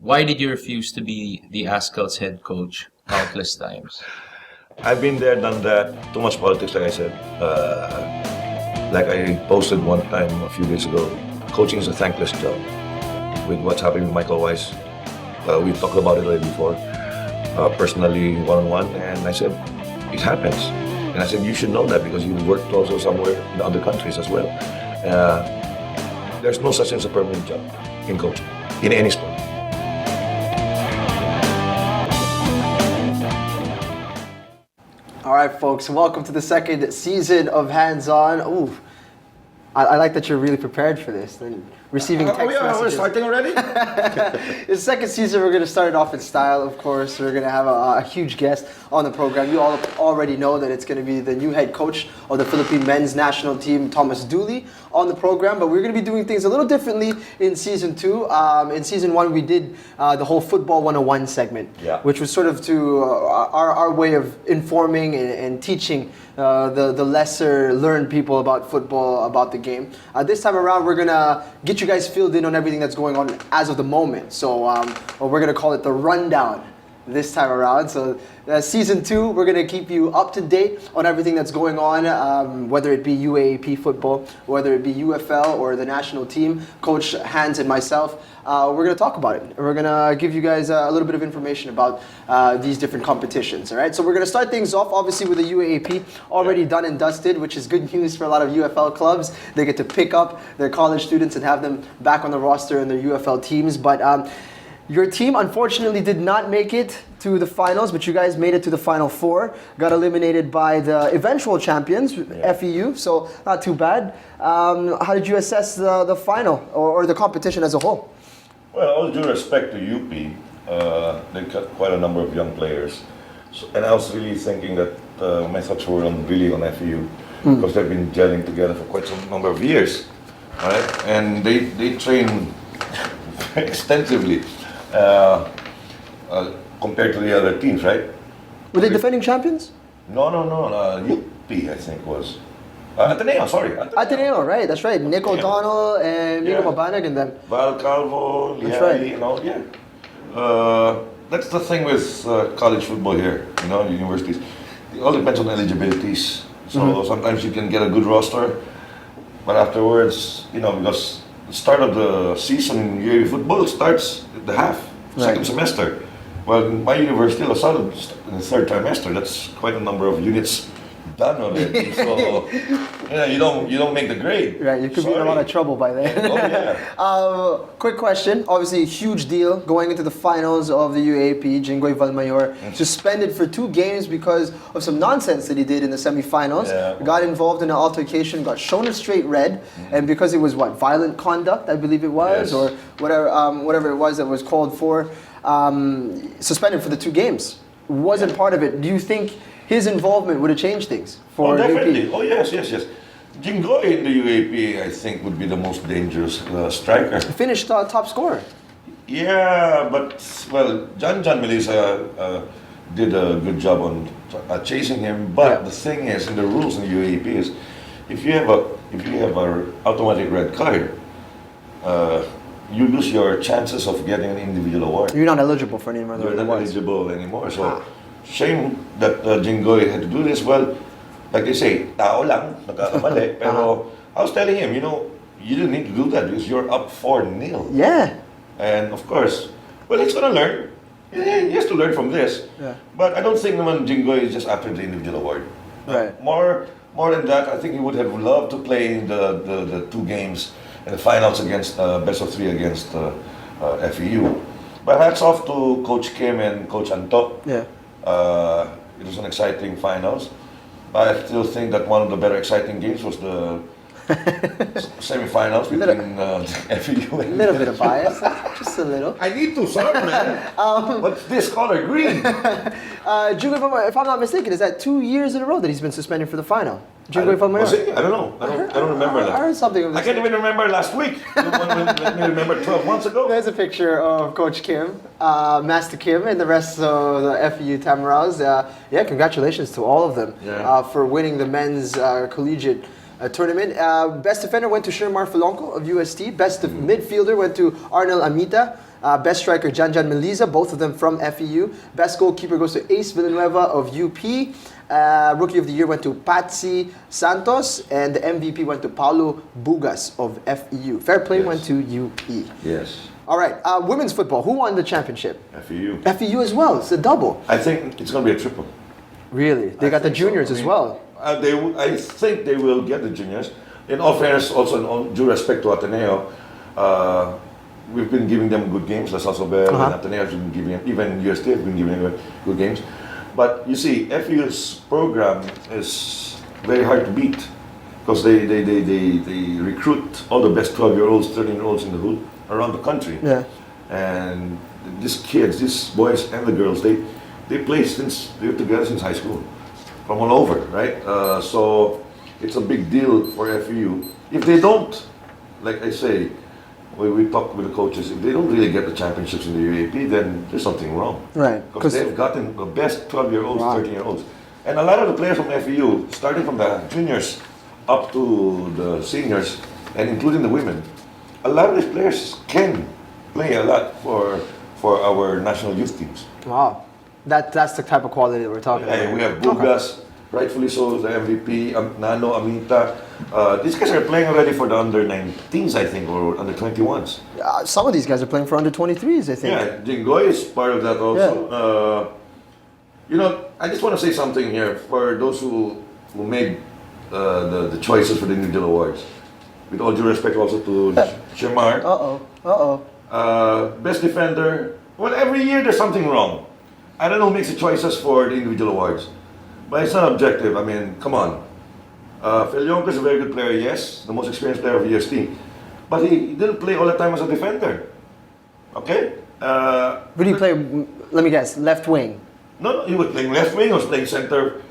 Why did you refuse to be the Azkals head coach countless times? I've been there, done that. Too much politics, like I said. Like I posted one time a few days ago, coaching is a thankless job. With what's happening with Michael Weiss, we talked about it already before, personally, one-on-one, and I said, it happens. And I said, you should know that because you worked also somewhere in other countries as well. There's no such thing as a permanent job in coaching, in any sport. All right, folks, welcome to the second season of Hands On. Ooh, I like that you're really prepared for this. And receiving text messages. We're starting already? The second season, we're going to start it off in style, of course. We're going to have a huge guest on the program. You all already know that it's going to be the new head coach of the Philippine men's national team, Thomas Dooley, on the program. But we're going to be doing things a little differently in Season 2. In Season 1, we did the whole Football 101 segment, which was sort of to our way of informing and teaching the lesser learned people about football, about the game. This time around, we're going to get you guys filled in on everything that's going on as of the moment. So we're going to call it the rundown this time around. So Season 2, we're going to keep you up to date on everything that's going on, whether it be UAAP football, whether it be UFL or the national team. Coach Hans and myself, we're going to talk about it. We're going to give you guys a little bit of information about these different competitions. All right, so we're going to start things off, obviously, with the UAAP, already done and dusted, which is good news for a lot of UFL clubs. They get to pick up their college students and have them back on the roster in their UFL teams. But your team, unfortunately, did not make it to the finals, but you guys made it to the Final Four. Got eliminated by the eventual champions, FEU, so not too bad. How did you assess the final or the competition as a whole? Well, all due respect to UP, they got quite a number of young players. So, and I was really thinking that my thoughts were really on FEU because they've been gelling together for quite some number of years. Right? And they train extensively. Compared to the other teams, right? Were they defending champions? No. UP, I think, was. Ateneo, sorry. Ateneo, right, that's right. Nick O'Donnell and Miko Mabanag and them. Val Calvo, that's right. That's the thing with college football here, universities. It all depends on eligibilities. So sometimes you can get a good roster, but afterwards, because the start of the season in UAAP football starts at the second semester. Well, my university was started in the third trimester. That's quite a number of units done already. So, you don't make the grade. Right, you could be in a lot of trouble by then. Oh yeah. Quick question. Obviously, a huge deal going into the finals of the UAAP. Jing Valmayor suspended for 2 games because of some nonsense that he did in the semifinals. Yeah. Got involved in an altercation, got shown a straight red, and because it was violent conduct, I believe it was, or whatever it was that was called for. Suspended for the 2 games. Wasn't part of it. Do you think his involvement would have changed things for definitely. UP? Oh, yes. Jingoy in the UAP, I think, would be the most dangerous striker. Finished top scorer. Yeah, but, John Melissa did a good job on chasing him. But the thing is, in the rules in the UAP is, if you have a automatic red card, you lose your chances of getting an individual award. You're not eligible for any more. You're not eligible anymore. So, shame that Jingoy had to do this. Well, like they say, tao lang, nagkakamali. Pero I was telling him, you didn't need to do that because you're up 4-0. Yeah. And of course, he's going to learn. He has to learn from this. Yeah. But I don't think naman Jingoy is just after the individual award. Right. More than that, I think he would have loved to play in the 2 games in the finals against best of 3 against FEU. But hats off to Coach Kim and Coach Anto. Yeah. It was an exciting finals. I still think that one of the better exciting games was the semifinals between FEU and... A little bit of bias, just a little. I need to, sorry, man. What's this color? Green. Jing, if I'm not mistaken, is that 2 years in a row that he's been suspended for the final? Was it? I don't know. I don't remember that. I heard something of this. I can't even remember last week. Let me remember 12 months ago. There's a picture of Coach Kim, Master Kim, and the rest of the FEU Tamaraws. Congratulations to all of them for winning the men's collegiate tournament. Best defender went to Shermar Filonco of UST. Best midfielder went to Arnel Amita. Best striker, Janjan Meliza, both of them from FEU. Best goalkeeper goes to Ace Villanueva of UP. Rookie of the Year went to Patsy Santos, and the MVP went to Paulo Bugas of FEU. Fair play went to UP. Yes. All right, women's football. Who won the championship? FEU. FEU as well. It's a double. I think it's going to be a triple. Really? They got the juniors as well. I think they will get the juniors. In all fairness, also in all due respect to Ateneo, we've been giving them good games. Las Alsobel and Ateneo has been giving them, even UST have been giving them good games. But you see, FEU's program is very hard to beat because they recruit all the best 12-year-olds, 13-year-olds in the hood around the country. Yeah. And these kids, these boys and the girls, they play since they're together since high school, from all over, right? So it's a big deal for FEU. If they don't, like I say, we talk with the coaches, if they don't really get the championships in the UAAP, then there's something wrong. Right. Because they've gotten the best 12-year-olds, Wow. 13-year-olds. And a lot of the players from FEU, starting from the juniors up to the seniors, and including the women, a lot of these players can play a lot for our national youth teams. Wow. That's the type of quality that we're talking about. And we have Bugas, rightfully so, the MVP, Nano, Amita. These guys are playing already for the under-19s, I think, or under-21s. Some of these guys are playing for under 23s, I think. Yeah, Jingoy is part of that also. You know, I just want to say something here for those who made the choices for the New Deal Awards. With all due respect also to Shamar. Best defender. Well, every year there's something wrong. I don't know who makes the choices for the individual awards. But it's not objective. I mean, come on. Phil is a very good player, yes. The most experienced player of EST. But he didn't play all the time as a defender. Okay? Who do you play, let me guess, left wing? No, he was playing left wing, he was playing center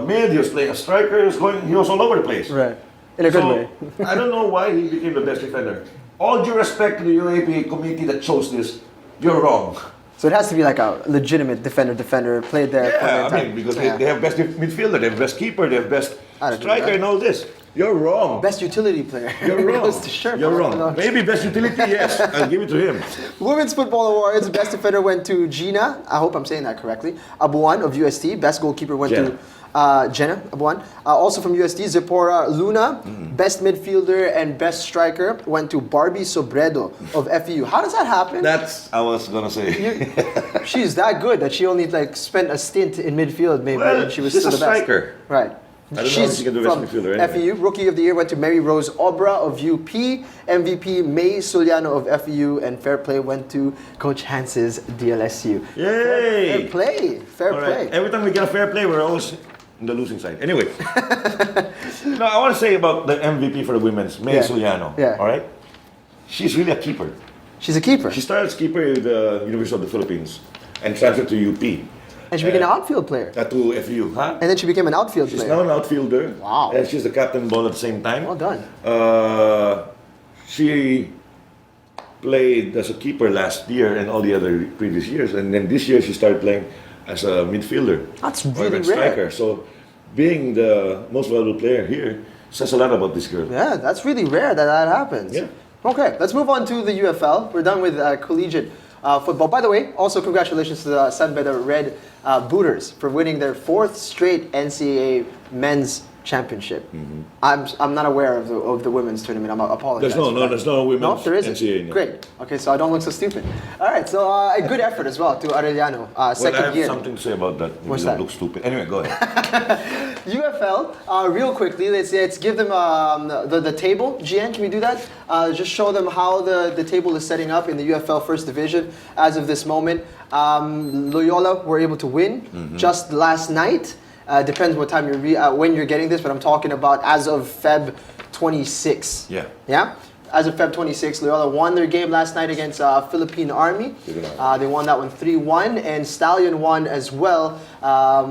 mid, he was playing a striker, he was all over the place. Right. In a good way. I don't know why he became the best defender. All due respect to the UAAP committee that chose this, you're wrong. So it has to be like a legitimate defender, played there. Yeah, I mean, because they have best midfielder, they have best keeper, they have best striker and all this. You're wrong. Best utility player. You're wrong. Sure, You're wrong. Maybe best utility, yes. I'll give it to him. Women's Football Awards, best defender went to Gina. I hope I'm saying that correctly. Abuan of UST. Best goalkeeper went to Jenna Abuan. Also from UST, Zipporah Luna. Best midfielder and best striker went to Barbie Sobredo of FEU. How does that happen? That's I was gonna say. She's that good that she only spent a stint in midfield maybe, Well, and she was she's still a the best. striker. Right. I don't know if she can do best midfielder anyway. FEU. Rookie of the Year went to Mary Rose Obra of UP. MVP May Soliano of FEU, and fair play went to Coach Hans's DLSU. Yay! Fair play. Fair All play. right. Every time we get a fair play, we're always on the losing side. Anyway, no, I want to say about the MVP for the women's, May Soliano. Yeah. All right, she's really a keeper. She's a keeper. She started as keeper at the University of the Philippines and transferred to UP. And she became an outfield player. To FEU, huh? And then she became an outfield She's player. now an outfielder. Wow. And she's the captain ball at the same time. Well done. She played as a keeper last year and all the other previous years, and then this year she started playing as a midfielder. That's or really a rare. striker. So, being the most valuable player here says a lot about this girl. Yeah, that's really rare that happens. Yeah. Okay, let's move on to the UFL. We're done with collegiate football. By the way, also congratulations to the San Beda Red Booters for winning their 4th straight NCAA men's championship. I'm not aware of the women's tournament. I'm apologize. There's no women's No, there isn't. NCAA. No. Great. Okay, so I don't look so stupid. All right, so a good effort as well to Arellano. Second I have year. something to say about that. What's You that? look stupid. Anyway, go ahead. UFL, real quickly, let's give them the table. GN, can we do that? Just show them how the table is setting up in the UFL First Division as of this moment. Loyola were able to win just last night. Depends what time when you're getting this, but I'm talking about as of Feb 26. Yeah. Yeah? As of Feb 26, Loyola won their game last night against Philippine Army. They won that one 3-1, and Stallion won as well.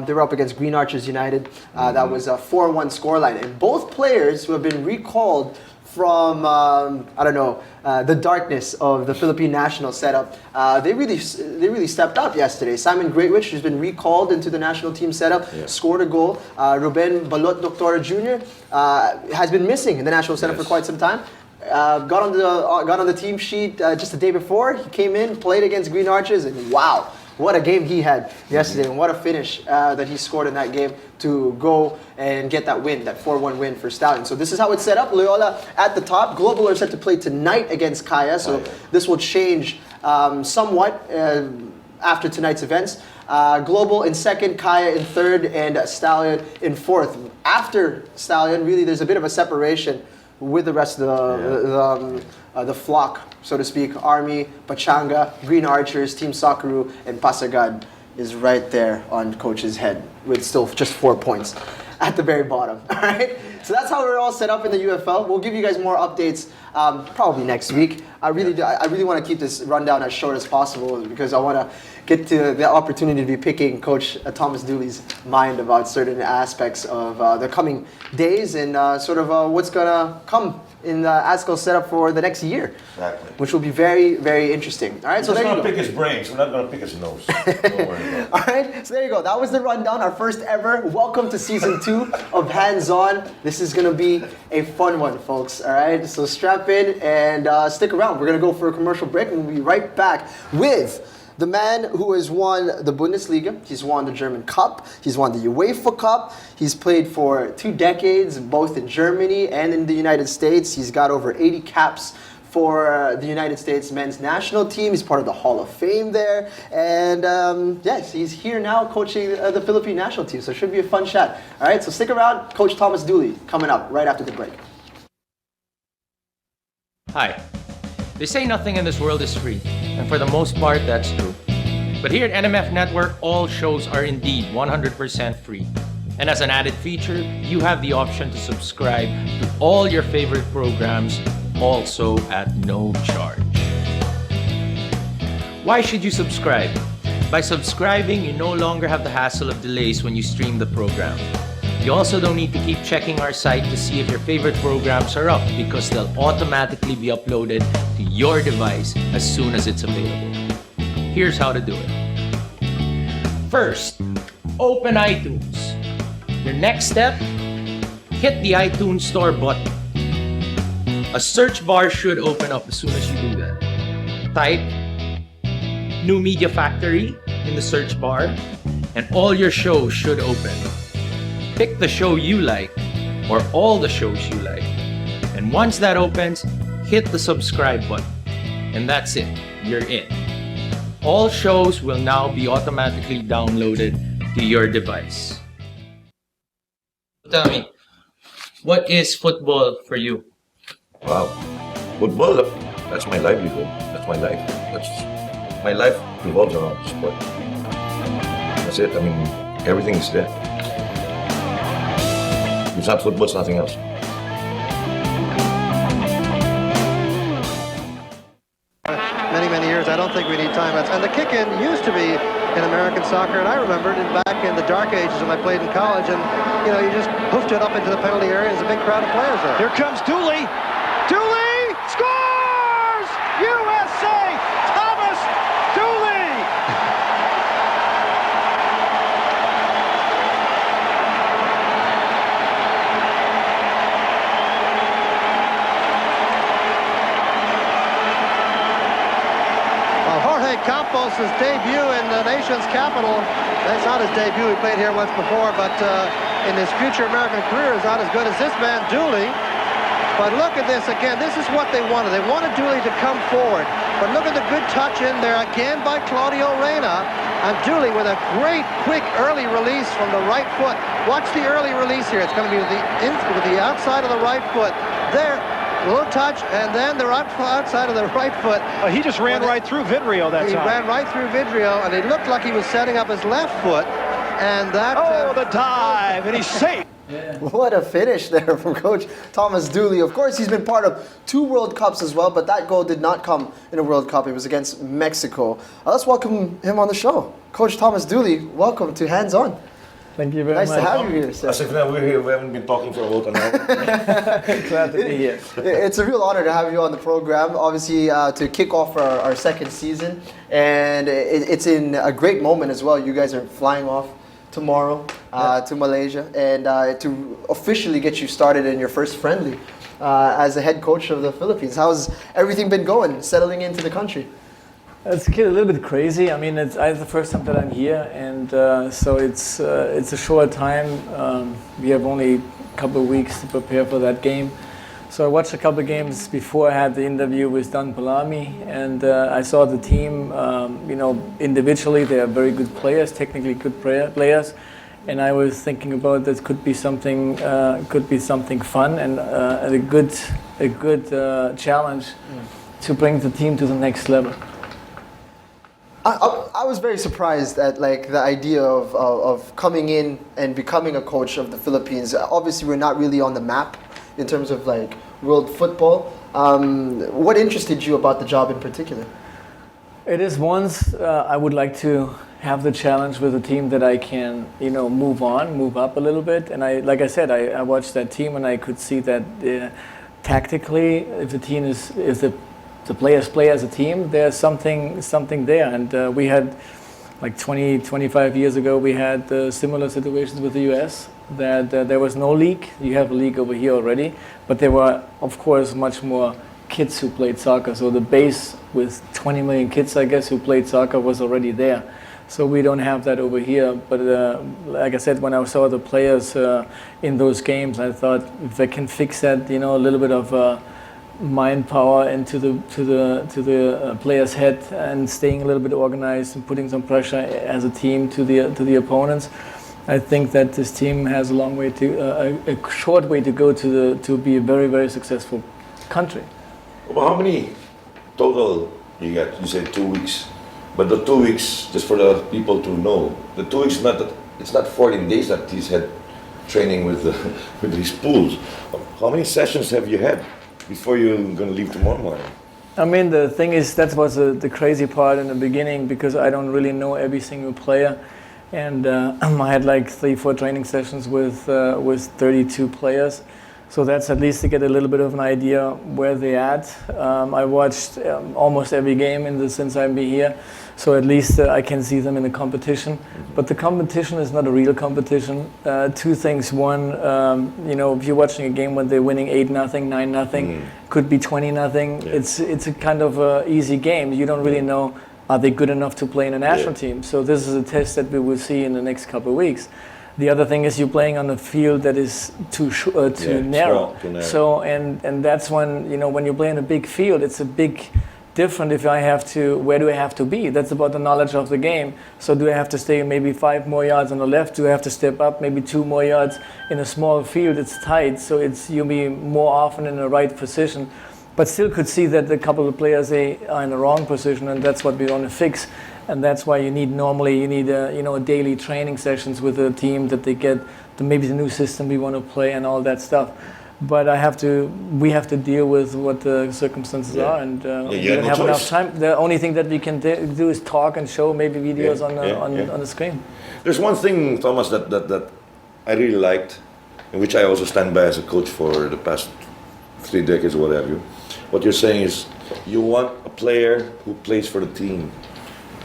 They were up against Green Archers United. That was a 4-1 scoreline. And both players who have been recalled from, the darkness of the Philippine national setup, they really stepped up yesterday. Simon Greatwich, who's been recalled into the national team setup, scored a goal. Ruben Balot Doctor Jr. Has been missing in the national setup for quite some time. got on the team sheet just the day before. He came in, played against Green Archers, and wow, what a game he had yesterday, and what a finish that he scored in that game to go and get that win, that 4-1 win for Stallion. So this is how it's set up. Loyola at the top. Global are set to play tonight against Kaya, so this will change somewhat after tonight's events. Global in second, Kaya in third, and Stallion in fourth. After Stallion, really, there's a bit of a separation with the rest of the flock, so to speak. Army, Pachanga, Green Archers, Team Sakaru, and Pasagad is right there on coach's head with still just 4 points at the very bottom. All right, so that's how we're all set up in the UFL. We'll give you guys more updates probably next week. I really want to keep this rundown as short as possible because I want to get to the opportunity to be picking Coach Thomas Dooley's mind about certain aspects of the coming days and sort of what's going to come in the Azkals setup for the next year. Exactly. Which will be very, very interesting. All right, so We're there just you going go. to pick his brains. We're not going to pick his nose. Don't worry about it. All right, so there you go. That was the rundown, our first ever. Welcome to season 2 of Hands On. This is going to be a fun one, folks. All right, so strap in and stick around. We're going to go for a commercial break and we'll be right back with the man who has won the Bundesliga. He's won the German Cup. He's won the UEFA Cup. He's played for 2 decades, both in Germany and in the United States. He's got over 80 caps for the United States men's national team. He's part of the Hall of Fame there. And yes, he's here now coaching the Philippine national team. So it should be a fun chat. All right, so stick around. Coach Thomas Dooley coming up right after the break. Hi. They say nothing in this world is free, and for the most part, that's true. But here at NMF Network, all shows are indeed 100% free. And as an added feature, you have the option to subscribe to all your favorite programs, also at no charge. Why should you subscribe? By subscribing, you no longer have the hassle of delays when you stream the program. You also don't need to keep checking our site to see if your favorite programs are up because they'll automatically be uploaded to your device as soon as it's available. Here's how to do it. First, open iTunes. Your next step, hit the iTunes Store button. A search bar should open up as soon as you do that. Type New Media Factory in the search bar and all your shows should open. Pick the show you like, or all the shows you like. And once that opens, hit the subscribe button. And that's it, you're in. All shows will now be automatically downloaded to your device. Tell me, what is football for you? Wow. Football, that's my livelihood. That's my life. My life revolves around sport. That's it. I mean, everything is there. It's not football, it's nothing else. Many years. I don't think we need timeouts. And the kick-in used to be in American soccer, and I remembered it back in the dark ages when I played in college, and you just hoofed it up into the penalty area. There's a big crowd of players there. Here comes Dooley. Dooley scores! USA! Thomas Dooley! Jorge Campos' debut in the nation's capital. That's not his debut. He played here once before, but in his future American career is not as good as this man, Dooley. But look at this again. This is what they wanted. They wanted Dooley to come forward. But look at the good touch in there again by Claudio Reyna. And Dooley with a great, quick, early release from the right foot. Watch the early release here. It's going to be with the outside of the right foot. There, a little touch, and then the outside of the right foot. He just ran right through Vidrio that He time. ran right through Vidrio, and it looked like he was setting up his left foot. And that... Oh, the dive, and he's safe. What a finish there from Coach Thomas Dooley. Of course, he's been part of 2 World Cups as well, but that goal did not come in a World Cup. It was against Mexico. Let's welcome him on the show. Coach Thomas Dooley, welcome to Hands On. Thank you very Nice much. to have you here, sir. As if now we're here, we haven't been talking for about an hour. Glad to be here. It's a real honor to have you on the program, obviously to kick off our second season. And it's in a great moment as well. You guys are flying off tomorrow to Malaysia and to officially get you started in your first friendly as the head coach of the Philippines. How's everything been going, settling into the country? It's a little bit crazy. I mean, it's the first time that I'm here, and so it's a short time. We have only a couple of weeks to prepare for that game. So I watched a couple of games before I had the interview with Don Palami, and I saw the team. Individually they are very good players, technically good players, and I was thinking about this could be something fun and a good challenge to bring the team to the next level. I was very surprised at the idea of coming in and becoming a coach of the Philippines. Obviously, we're not really on the map in terms of world football. What interested you about the job in particular? It is I would like to have the challenge with a team that I can move up a little bit. And I watched that team and I could see that tactically, if the players play as a team, there's something there. And we had 25 years ago, we had similar situations with the US, that there was no league. You have a league over here already, but there were, of course, much more kids who played soccer. So the base with 20 million kids, I guess, who played soccer was already there. So we don't have that over here. But like I said, when I saw the players in those games, I thought if they can fix that, a little bit of mind power into the player's head and staying a little bit organized and putting some pressure as a team to the opponents. I think that this team has a long way a short way to go to be a very, very successful country. Well, how many total you got? You said 2 weeks, but the 2 weeks, just for the people to know, the 2 weeks it's not 14 days that he's had training with his pools. How many sessions have you had before you're going to leave tomorrow morning? I mean, the thing is, that was the crazy part in the beginning, because I don't really know every single player. And I had 3-4 training sessions with 32 players. So that's at least to get a little bit of an idea where they're at. I watched almost every game since I've been here. So at least I can see them in the competition. But the competition is not a real competition. Two things. One, if you're watching a game when they're winning 8-0, 9-0, could be 20-0. Yeah. It's a kind of easy game. You don't really know, are they good enough to play in a national team? So this is a test that we will see in the next couple of weeks. The other thing is you're playing on a field that is too narrow. So and that's when when you play in a big field, it's a big different. Where do I have to be? That's about the knowledge of the game. So do I have to stay maybe 5 more yards on the left? Do I have to step up maybe 2 more yards? In a small field, it's tight, so you'll be more often in the right position. But still could see that a couple of players are in the wrong position, and that's what we want to fix. And that's why you need daily training sessions with the team, that they get maybe the new system we want to play and all that stuff. But we have to deal with what the circumstances are, and we don't have enough time. The only thing that we can do is talk and show maybe videos on the screen. There's one thing, Thomas, that I really liked, and which I also stand by as a coach for the past 3 decades or what have you. What you're saying is you want a player who plays for the team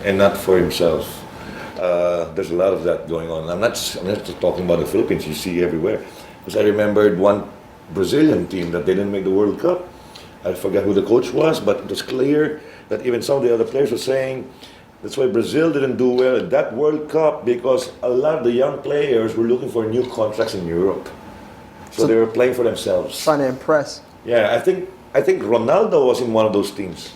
and not for himself. There's a lot of that going on. I'm not just talking about the Philippines. You see everywhere. Because I remembered one Brazilian team that they didn't make the World Cup. I forgot who the coach was, but it was clear that even some of the other players were saying that's why Brazil didn't do well at that World Cup, because a lot of the young players were looking for new contracts in Europe. So they were playing for themselves. Trying to impress. Yeah, I think Ronaldo was in one of those teams.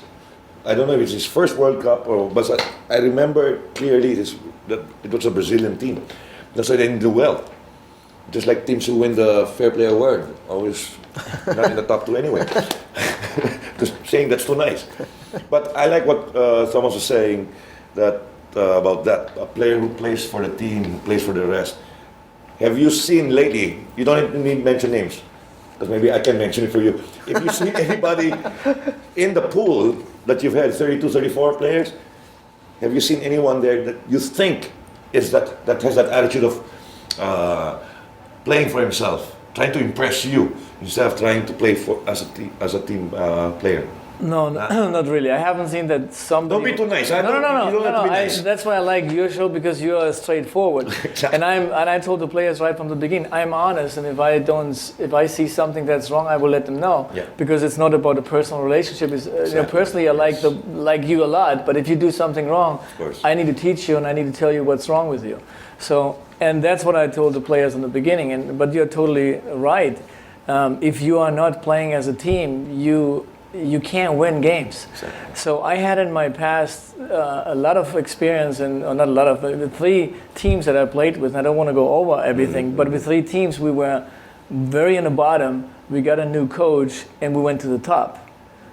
I don't know if it's his first World Cup, but I remember clearly that it was a Brazilian team. That's why they didn't do well. Just like teams who win the Fair Play Award, always not in the top 2 anyway. Just saying that's too nice. But I like what Thomas was saying about that. A player who plays for the team, who plays for the rest. Have you seen lately, you don't need to mention names, because maybe I can mention it for you. If you see anybody in the pool that you've had 32, 34 players, have you seen anyone there that you think has that attitude of playing for himself, trying to impress you instead of trying to play as a team player? No, not really. I haven't seen that somebody. Don't be too nice. No. You don't have to be nice. That's why I like your show, because you are straightforward. Exactly. And I told the players right from the beginning, I'm honest, and if I see something that's wrong, I will let them know. Yeah. Because it's not about a personal relationship. It's, personally, I like you a lot, but if you do something wrong, course. I need to teach you and I need to tell you what's wrong with you. So, and that's what I told the players in the beginning. But you're totally right. If you are not playing as a team, you can't win games. Exactly. So I had in my past a lot of experience, or not a lot of, the 3 teams that I played with. And I don't want to go over everything, but with 3 teams, we were very in the bottom. We got a new coach, and we went to the top.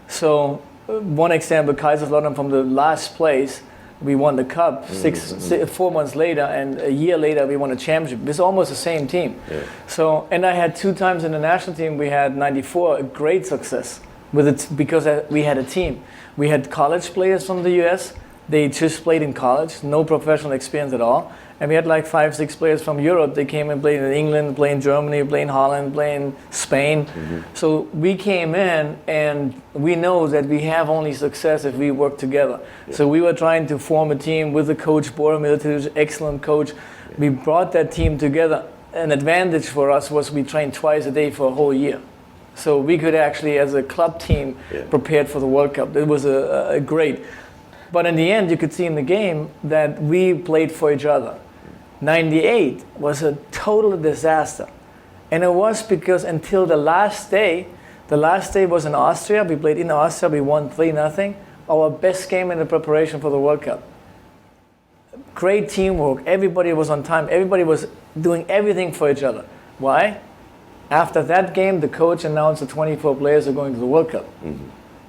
So one example, Kaiserslautern from the last place, we won the cup 4 months later, and a year later we won a championship. It's almost the same team. Yeah. So, and I had 2 times in the national team. We had '94, a great success with it because we had a team. We had college players from the US. They just played in college, no professional experience at all. And we had like 5, 6 players from Europe. They came and played in England, played in Germany, played in Holland, played in Spain. So we came in, and we know that we have only success if we work together. Yeah. So we were trying to form a team with the coach, Bora Milicic, excellent coach. Yeah. We brought that team together. An advantage for us was we trained twice a day for a whole year. So we could actually, as a club team, prepared for the World Cup. It was a great. But in the end, you could see in the game that we played for each other. 98 was a total disaster. And it was because until the last day was in Austria. We played in Austria, we won 3-0. Our best game in the preparation for the World Cup. Great teamwork, everybody was on time, everybody was doing everything for each other. Why? After that game, the coach announced the 24 players are going to the World Cup.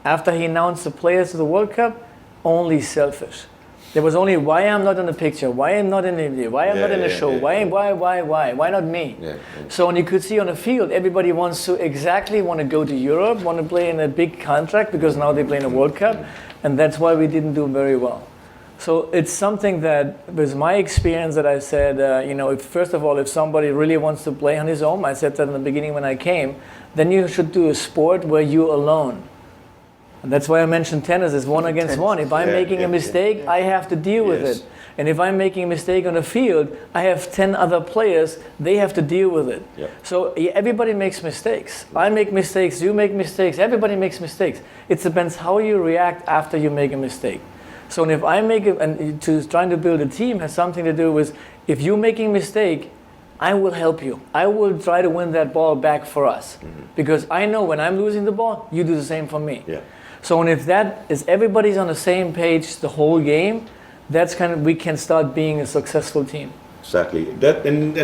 After he announced the players to the World Cup, only selfish. There was only why I'm not in the picture, why I'm not in the video, why I'm not in the show, why not me? So when you could see on the field, everybody wants to go to Europe, want to play in a big contract because now they play in a World Cup, and that's why we didn't do very well. So it's something that was my experience that I said, first of all, if somebody really wants to play on his own, I said that in the beginning when I came, then you should do a sport where you're alone. And that's why I mentioned tennis is 1 against 1. If I'm making a mistake, I have to deal with it. And if I'm making a mistake on the field, I have 10 other players, they have to deal with it. So everybody makes mistakes. I make mistakes, you make mistakes, everybody makes mistakes. It depends how you react after you make a mistake. So if I make it, and trying to build a team has something to do with, if you're making a mistake, I will help you. I will try to win that ball back for us. Because I know when I'm losing the ball, you do the same for me. So if that is everybody's on the same page the whole game, that's we can start being a successful team. Exactly. That and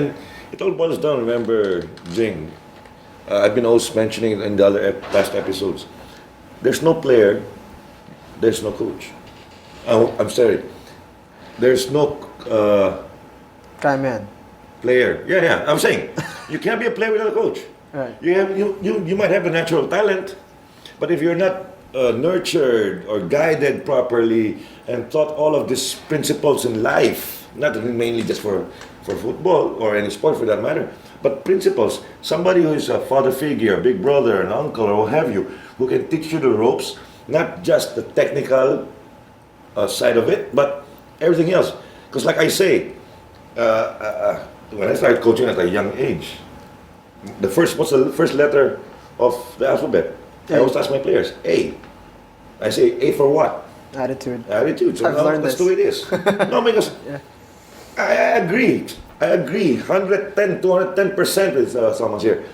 it all boils down. Remember, Jing, I've been always mentioning it in the other past episodes. There's no player, there's no coach. I'm sorry. There's no player. Yeah. I'm saying you can't be a player without a coach. Right. You might have a natural talent, but if you're not nurtured or guided properly and taught all of these principles in life, not mainly just for football or any sport for that matter, but principles. Somebody who is a father figure, a big brother, an uncle, or what have you, who can teach you the ropes, not just the technical side of it, but everything else. Because like I say, when I started coaching at a young age, what's the first letter of the alphabet? I always ask my players, A. I say, A for what? Attitude. So that's the way it is. No, because I agree. 110, 210% with someone here.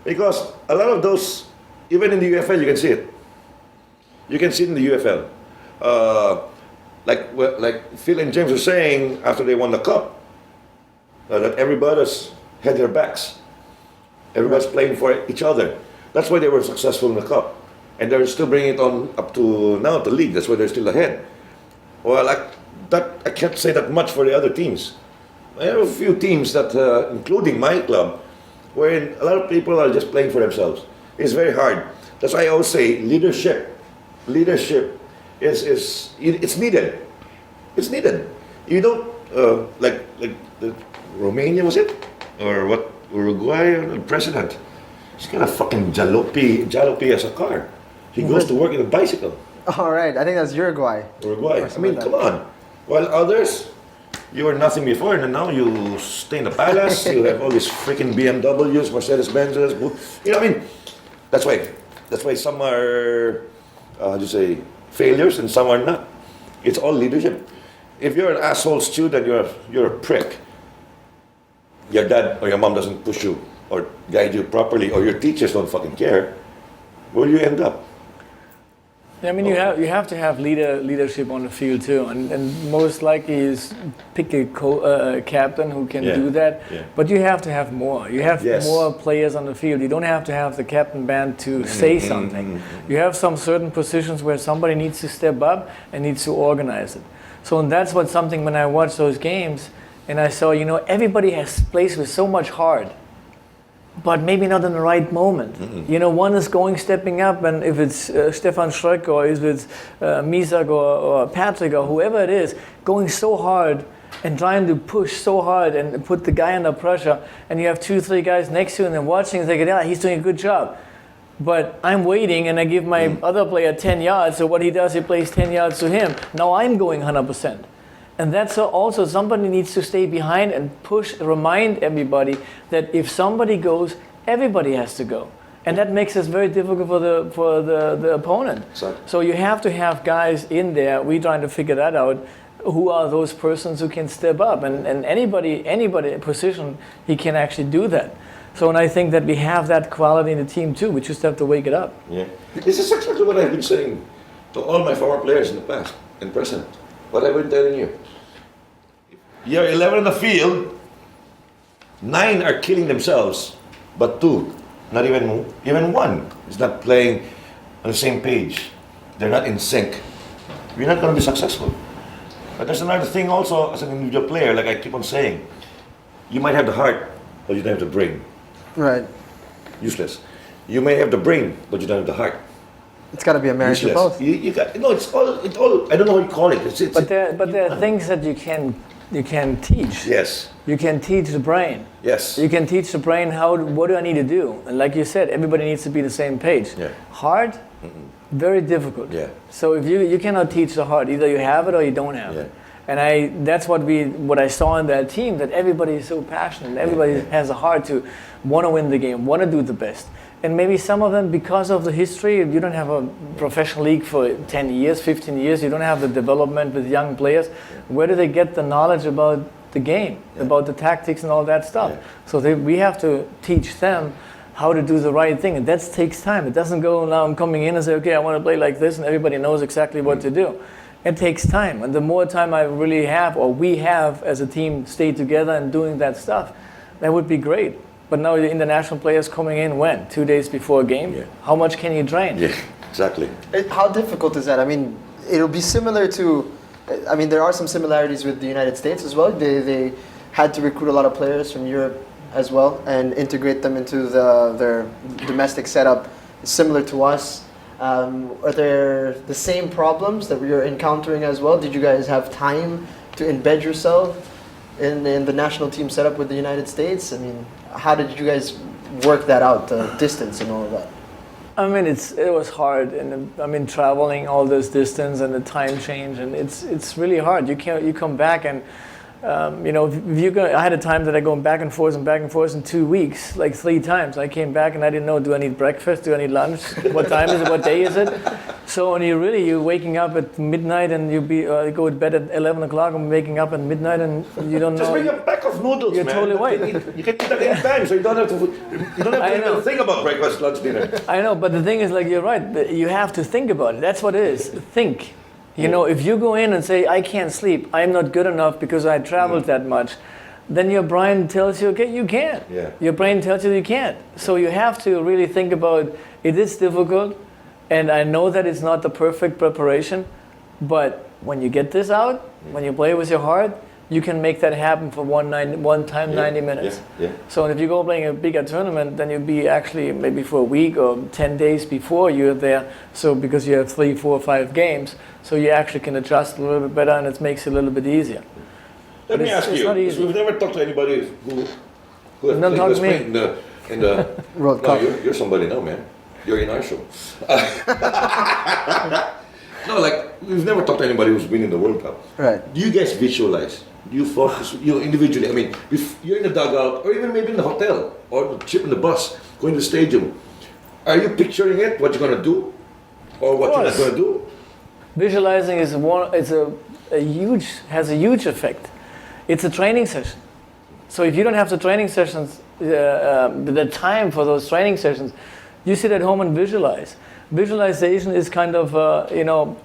Because a lot of those, even in the UFL, you can see it. You can see it in the UFL. Like Phil and James were saying after they won the cup, that everybody's had their backs. Everybody's playing for each other. That's why they were successful in the cup. And they're still bringing it on up to now, the league. That's why they're still ahead. Well, I can't say that much for the other teams. I have a few teams that, including my club, where a lot of people are just playing for themselves. It's very hard. That's why I always say leadership is needed. It's needed. You don't, like Romania, was it? Or what, Uruguay, the president. He's got a fucking jalopy as a car. He goes to work in a bicycle. All right, I think that's Uruguay. Uruguay. I something mean, like come on. While others, you were nothing before, and now you stay in the palace. You have all these freaking BMWs, Mercedes Benzes. You know, I mean, that's why some are, how do you say, failures, and some are not. It's all leadership. If you're an asshole student, you're a prick. Your dad or your mom doesn't push you or guide you properly, or your teachers don't fucking care. Where do you end up? I mean, you have to have leadership on the field too, and most likely is pick a captain who can do that. Yeah. But you have to have more. You have more players on the field. You don't have to have the captain band to say something. You have some certain positions where somebody needs to step up and needs to organize it. So and that's what something when I watched those games and I saw, everybody has plays with so much heart, but maybe not in the right moment. One is stepping up, and if it's Stefan Schröck or if it's Misak or Patrick or whoever it is, going so hard and trying to push so hard and put the guy under pressure, and you have 2-3 guys next to him and watching and thinking, yeah, he's doing a good job. But I'm waiting and I give my other player 10 yards, so what he does, he plays 10 yards to him. Now I'm going 100%. And that's also somebody needs to stay behind and remind everybody that if somebody goes, everybody has to go. And that makes it very difficult for the opponent. Exactly. So you have to have guys in there, we're trying to figure that out, who are those persons who can step up. And anybody position, he can actually do that. So and I think that we have that quality in the team too, we just have to wake it up. Yeah. This is exactly what I've been saying to all my former players in the past and present. What I've been telling you. You're 11 on the field, 9 are killing themselves, but 2, not even 1, is not playing on the same page. They're not in sync. You're not going to be successful. But there's another thing also as an individual player, like I keep on saying, you might have the heart, but you don't have the brain. Right. Useless. You may have the brain, but you don't have the heart. It's got to be a marriage of Useless. both. You got it's all. I don't know what you call it. But there are things that you can teach. Yes. You can teach the brain. Yes. You can teach the brain what do I need to do? And like you said, everybody needs to be the same page. Yeah. Hard, very difficult. Yeah. So if you cannot teach the heart, either you have it or you don't have it. And that's what I saw in that team, that everybody is so passionate. Everybody has a heart to want to win the game, want to do the best. And maybe some of them, because of the history, you don't have a professional league for 10 years, 15 years, you don't have the development with young players. Where do they get the knowledge about the game, about the tactics and all that stuff? So we have to teach them how to do the right thing, and that takes time. It doesn't go, now I'm coming in and say, okay, I want to play like this, and everybody knows exactly what to do. It takes time, and the more time I really have, or we have as a team, stay together and doing that stuff, that would be great. But now the international players coming in when? 2 days before a game? Yeah. How much can you train? Yeah, exactly. How difficult is that? I mean, it'll be similar to, there are some similarities with the United States as well. They had to recruit a lot of players from Europe as well and integrate them into their domestic setup, similar to us. Are there the same problems that you're encountering as well? Did you guys have time to embed yourself in the national team setup with the United States? I mean, how did you guys work that out, the distance and all of that? I mean, it was hard, and traveling all this distance and the time change, and it's really hard. You come back and if you go, I had a time that I go back and forth in 2 weeks, like 3 times. I came back and I didn't know, do I need breakfast? Do I need lunch? What time is it? What day is it? So when you're waking up at midnight and you go to bed at 11 o'clock and waking up at midnight and you don't know. Just bring a pack of noodles, You're man. totally right. You can eat at any time, so you don't have to even think about breakfast, lunch, dinner. I know, but the thing is, like, you're right. You have to think about it. That's what it is. Think. If you go in and say, I can't sleep, I'm not good enough because I traveled that much, then your brain tells you, okay, you can't. Yeah. Your brain tells you can't. So you have to really think about, it is difficult, and I know that it's not the perfect preparation, but when you get this out, when you play with your heart, you can make that happen for one time, 90 minutes. Yeah. So if you go playing a bigger tournament, then you'll be actually maybe for a week or 10 days before you're there. So because you have 3, 4, 5 games, so you actually can adjust a little bit better, and it makes it a little bit easier. Let me ask you, not because easy. we've never talked to anybody who has Don't played talk West to me. Point in the World Cup. You're somebody now, man. You're in our show. No, like, we've never talked to anybody who's winning the World Cup. Right. Do you guys visualize? Do you focus, individually? I mean, if you're in the dugout, or even maybe in the hotel, or the ship in the bus, going to the stadium, are you picturing it, what you're going to do? Or what you're not going to do? Visualizing is has a huge effect. It's a training session. So if you don't have the training sessions, the time for those training sessions, you sit at home and visualize. Visualization is kind of, you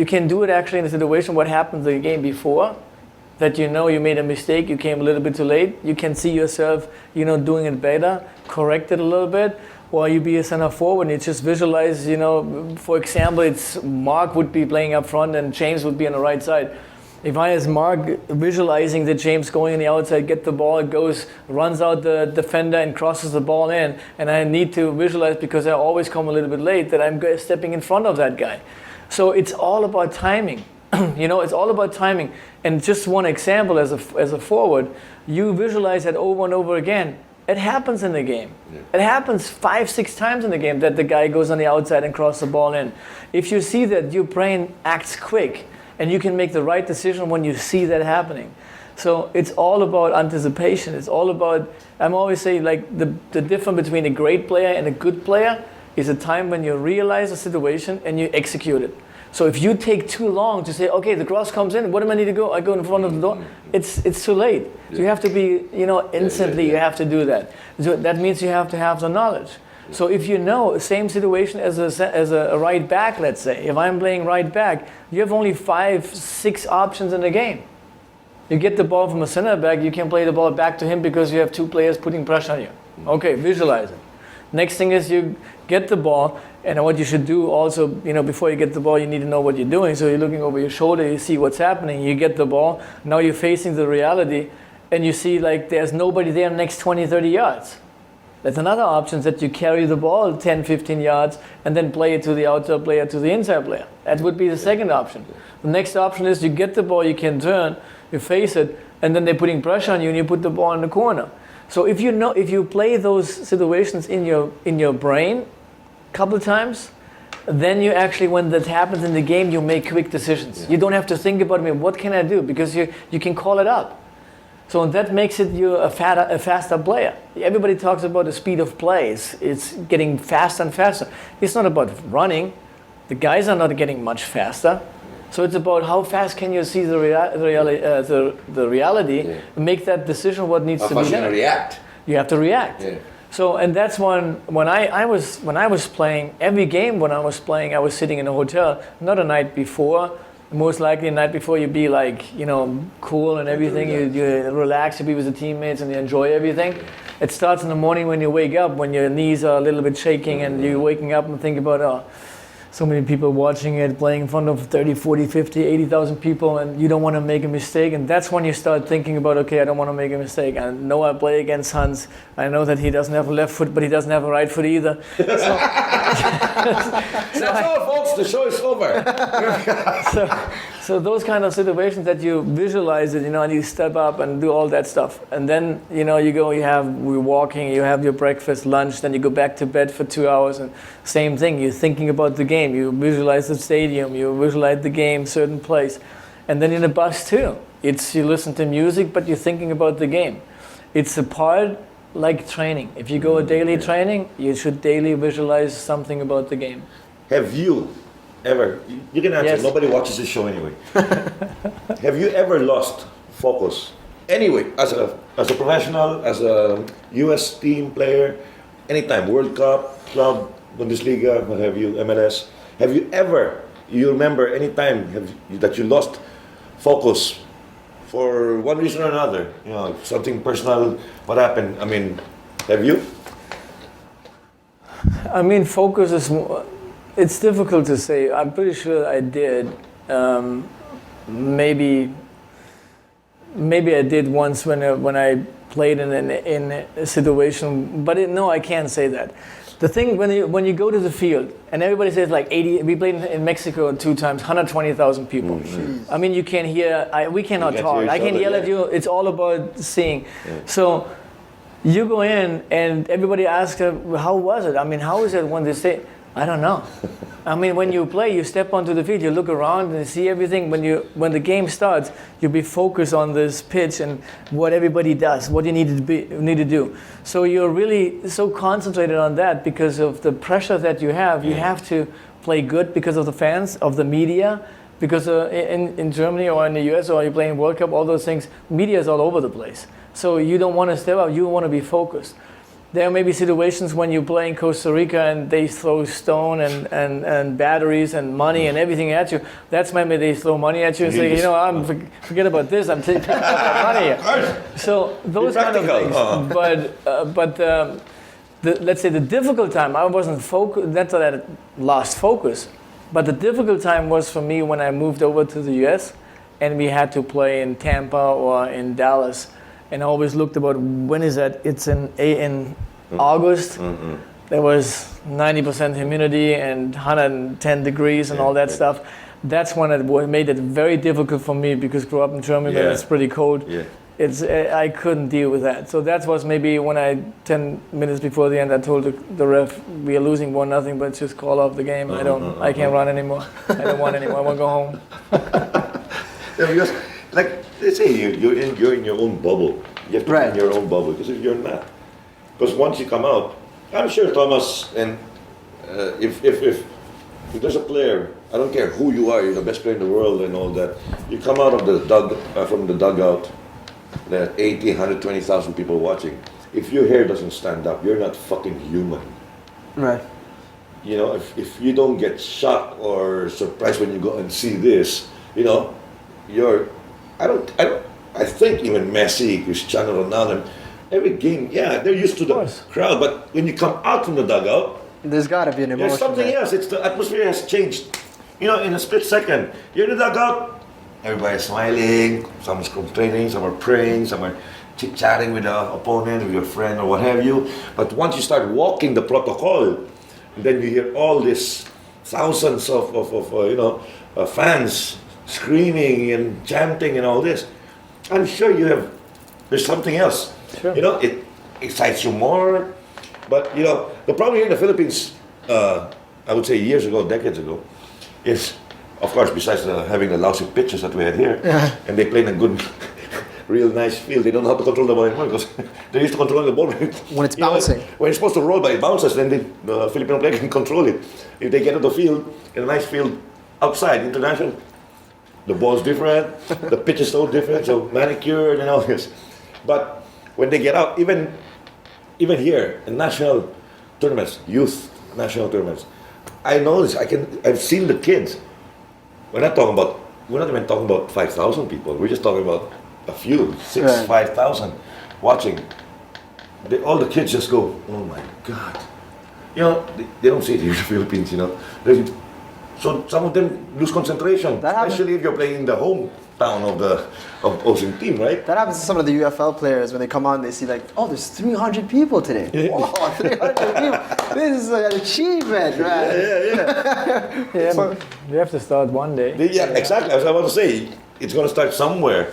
can do it actually in a situation what happened the game before, that you know you made a mistake, you came a little bit too late, you can see yourself, doing it better, correct it a little bit, or you be a center forward and you just visualize, for example, it's Mark would be playing up front and James would be on the right side. If I as Mark visualizing that James going on the outside, get the ball, runs out the defender and crosses the ball in, and I need to visualize because I always come a little bit late that I'm stepping in front of that guy. So it's all about timing. It's all about timing. And just one example as a forward, you visualize that over and over again. It happens in the game. Yeah. It happens 5-6 times in the game that the guy goes on the outside and crosses the ball in. If you see that, your brain acts quick. And you can make the right decision when you see that happening. So it's all about anticipation. It's all about, I'm always saying, like, the difference between a great player and a good player is a time when you realize a situation and you execute it. So if you take too long to say, okay, the cross comes in, what do I need to go? I go in front of the door. It's too late. So you have to be, instantly you have to do that. So that means you have to have the knowledge. So if you know, same situation as a right back, let's say, if I'm playing right back, you have only 5-6 options in the game. You get the ball from a center back, you can play the ball back to him because you have 2 players putting pressure on you. Okay, visualize it. Next thing is you get the ball, and what you should do also, before you get the ball, you need to know what you're doing. So you're looking over your shoulder, you see what's happening, you get the ball, now you're facing the reality, and you see like there's nobody there next 20-30 yards. That's another option, that you carry the ball 10-15 yards and then play it to the outside player, to the inside player. That would be the second option. The next option is you get the ball, you can turn, you face it, and then they're putting pressure on you and you put the ball in the corner. So if you play those situations in your brain a couple of times, then you actually, when that happens in the game, you make quick decisions. Yeah. You don't have to think about, what can I do? Because you can call it up. So that makes it you a faster player. Everybody talks about the speed of play. It's getting faster and faster. It's not about running. The guys are not getting much faster. So it's about how fast can you see the reality and make that decision what needs to be done. How fast you react. You have to react. Yeah. So, and that's when I was playing, every game when I was playing, I was sitting in a hotel, not a night before. Most likely the night before you be like, cool and everything, you relax, you be with the teammates and you enjoy everything. It starts in the morning when you wake up, when your knees are a little bit shaking and you're waking up and think about, so many people watching it, playing in front of 30, 40, 50, 80,000 people, and you don't want to make a mistake. And that's when you start thinking about, okay, I don't want to make a mistake. I know I play against Hans. I know that he doesn't have a left foot, but he doesn't have a right foot either. That's all, folks. The show is over. So those kind of situations that you visualize it, and you step up and do all that stuff. And then, you go, we're walking, you have your breakfast, lunch, then you go back to bed for 2 hours. And same thing, you're thinking about the game. You visualize the stadium, you visualize the game, certain place. And then in the bus too. You listen to music, but you're thinking about the game. It's a part like training. If you go a daily training, you should daily visualize something about the game. Have you ever, you can answer, yes. Nobody watches this show anyway. Have you ever lost focus? Anyway, as a professional, as a US team player, anytime, World Cup, club, Bundesliga, what have you, MLS, have you ever, you remember any time that you lost focus for one reason or another? Something personal, what happened? Have you? Focus is more, it's difficult to say. I'm pretty sure I did. Maybe I did once when I played in a situation, but no, I can't say that. The thing when you go to the field and everybody says like 80, we played in Mexico 2 times, 120,000 people. Mm-hmm. You can't hear, we cannot talk. I can yell at you. It's all about seeing. Yeah. So You go in and everybody asks, how was it? I mean, how is it when they say, I don't know. I mean, when you play, you step onto the field, you look around and see everything. When the game starts, you be focused on this pitch and what everybody does, what you need to do. So you're really so concentrated on that because of the pressure that you have. You have to play good because of the fans, of the media, because in Germany or in the US or you're playing World Cup, all those things, media is all over the place. So you don't want to step up, you want to be focused. There may be situations when you play in Costa Rica and they throw stone and batteries and money and everything at you. That's maybe they throw money at you and say, forget about this, I'm taking money. So those kind of things. But let's say the difficult time, I wasn't focused, not that I lost focus, but the difficult time was for me when I moved over to the US and we had to play in Tampa or in Dallas. And I always looked about when is that? It's in August. Mm-hmm. There was 90% humidity and 110 degrees and all that stuff. That's when it made it very difficult for me because grew up in Germany and it's pretty cold. Yeah. I couldn't deal with that. So that was maybe when 10 minutes before the end, I told the ref, we are losing 1-0, but just call off the game. I can't run anymore. I don't want anymore. I want to go home. Yeah, because, like, let's say you're in your own bubble. You have to be in your own bubble, because if you're not, because once you come out, I'm sure Thomas, and if there's a player, I don't care who you are, you're the best player in the world and all that, you come out of the from the dugout, there are 80, 120,000 people watching. If your hair doesn't stand up, you're not fucking human. Right. You know, if you don't get shocked or surprised when you go and see this, you know, I think even Messi, Cristiano Ronaldo, every game, they're used to the crowd, but when you come out from the dugout, there's got to be an emotion. There's something else. It's the atmosphere has changed. You know, in a split second, you're in the dugout, everybody's smiling, someone's complaining, some are praying, some are chit-chatting with the opponent, with your friend, or what have you. But once you start walking the protocol, then you hear all these thousands of fans screaming and chanting and all this. I'm sure there's something else. Sure. You know, it excites you more. But, you know, the problem here in the Philippines, I would say years ago, decades ago, is, of course, besides having the lousy pitches that we had here, and they play in a good, real nice field, they don't know how to control the ball anymore because they're used to controlling the ball when it's bouncing. When it's supposed to roll, but it bounces, then the Filipino player can control it. If they get to the field, in a nice field outside, international, the ball's different, the pitch is so different, so manicured and all this. But when they get out, even here in national tournaments, youth national tournaments, I know this. I've seen the kids. We're not even talking about 5,000 people. We're just talking about a few, 5,000 watching. All the kids just go, oh my God. You know, they don't see it here in the Philippines, you know. So some of them lose concentration, especially if you're playing in the hometown of the opposing team, right? That happens to some of the UFL players when they come on. They see like, oh, there's 300 people today. Wow, 300 people! This is an achievement, right? Yeah, you have to start one day. Exactly. As I was about to say, it's going to start somewhere.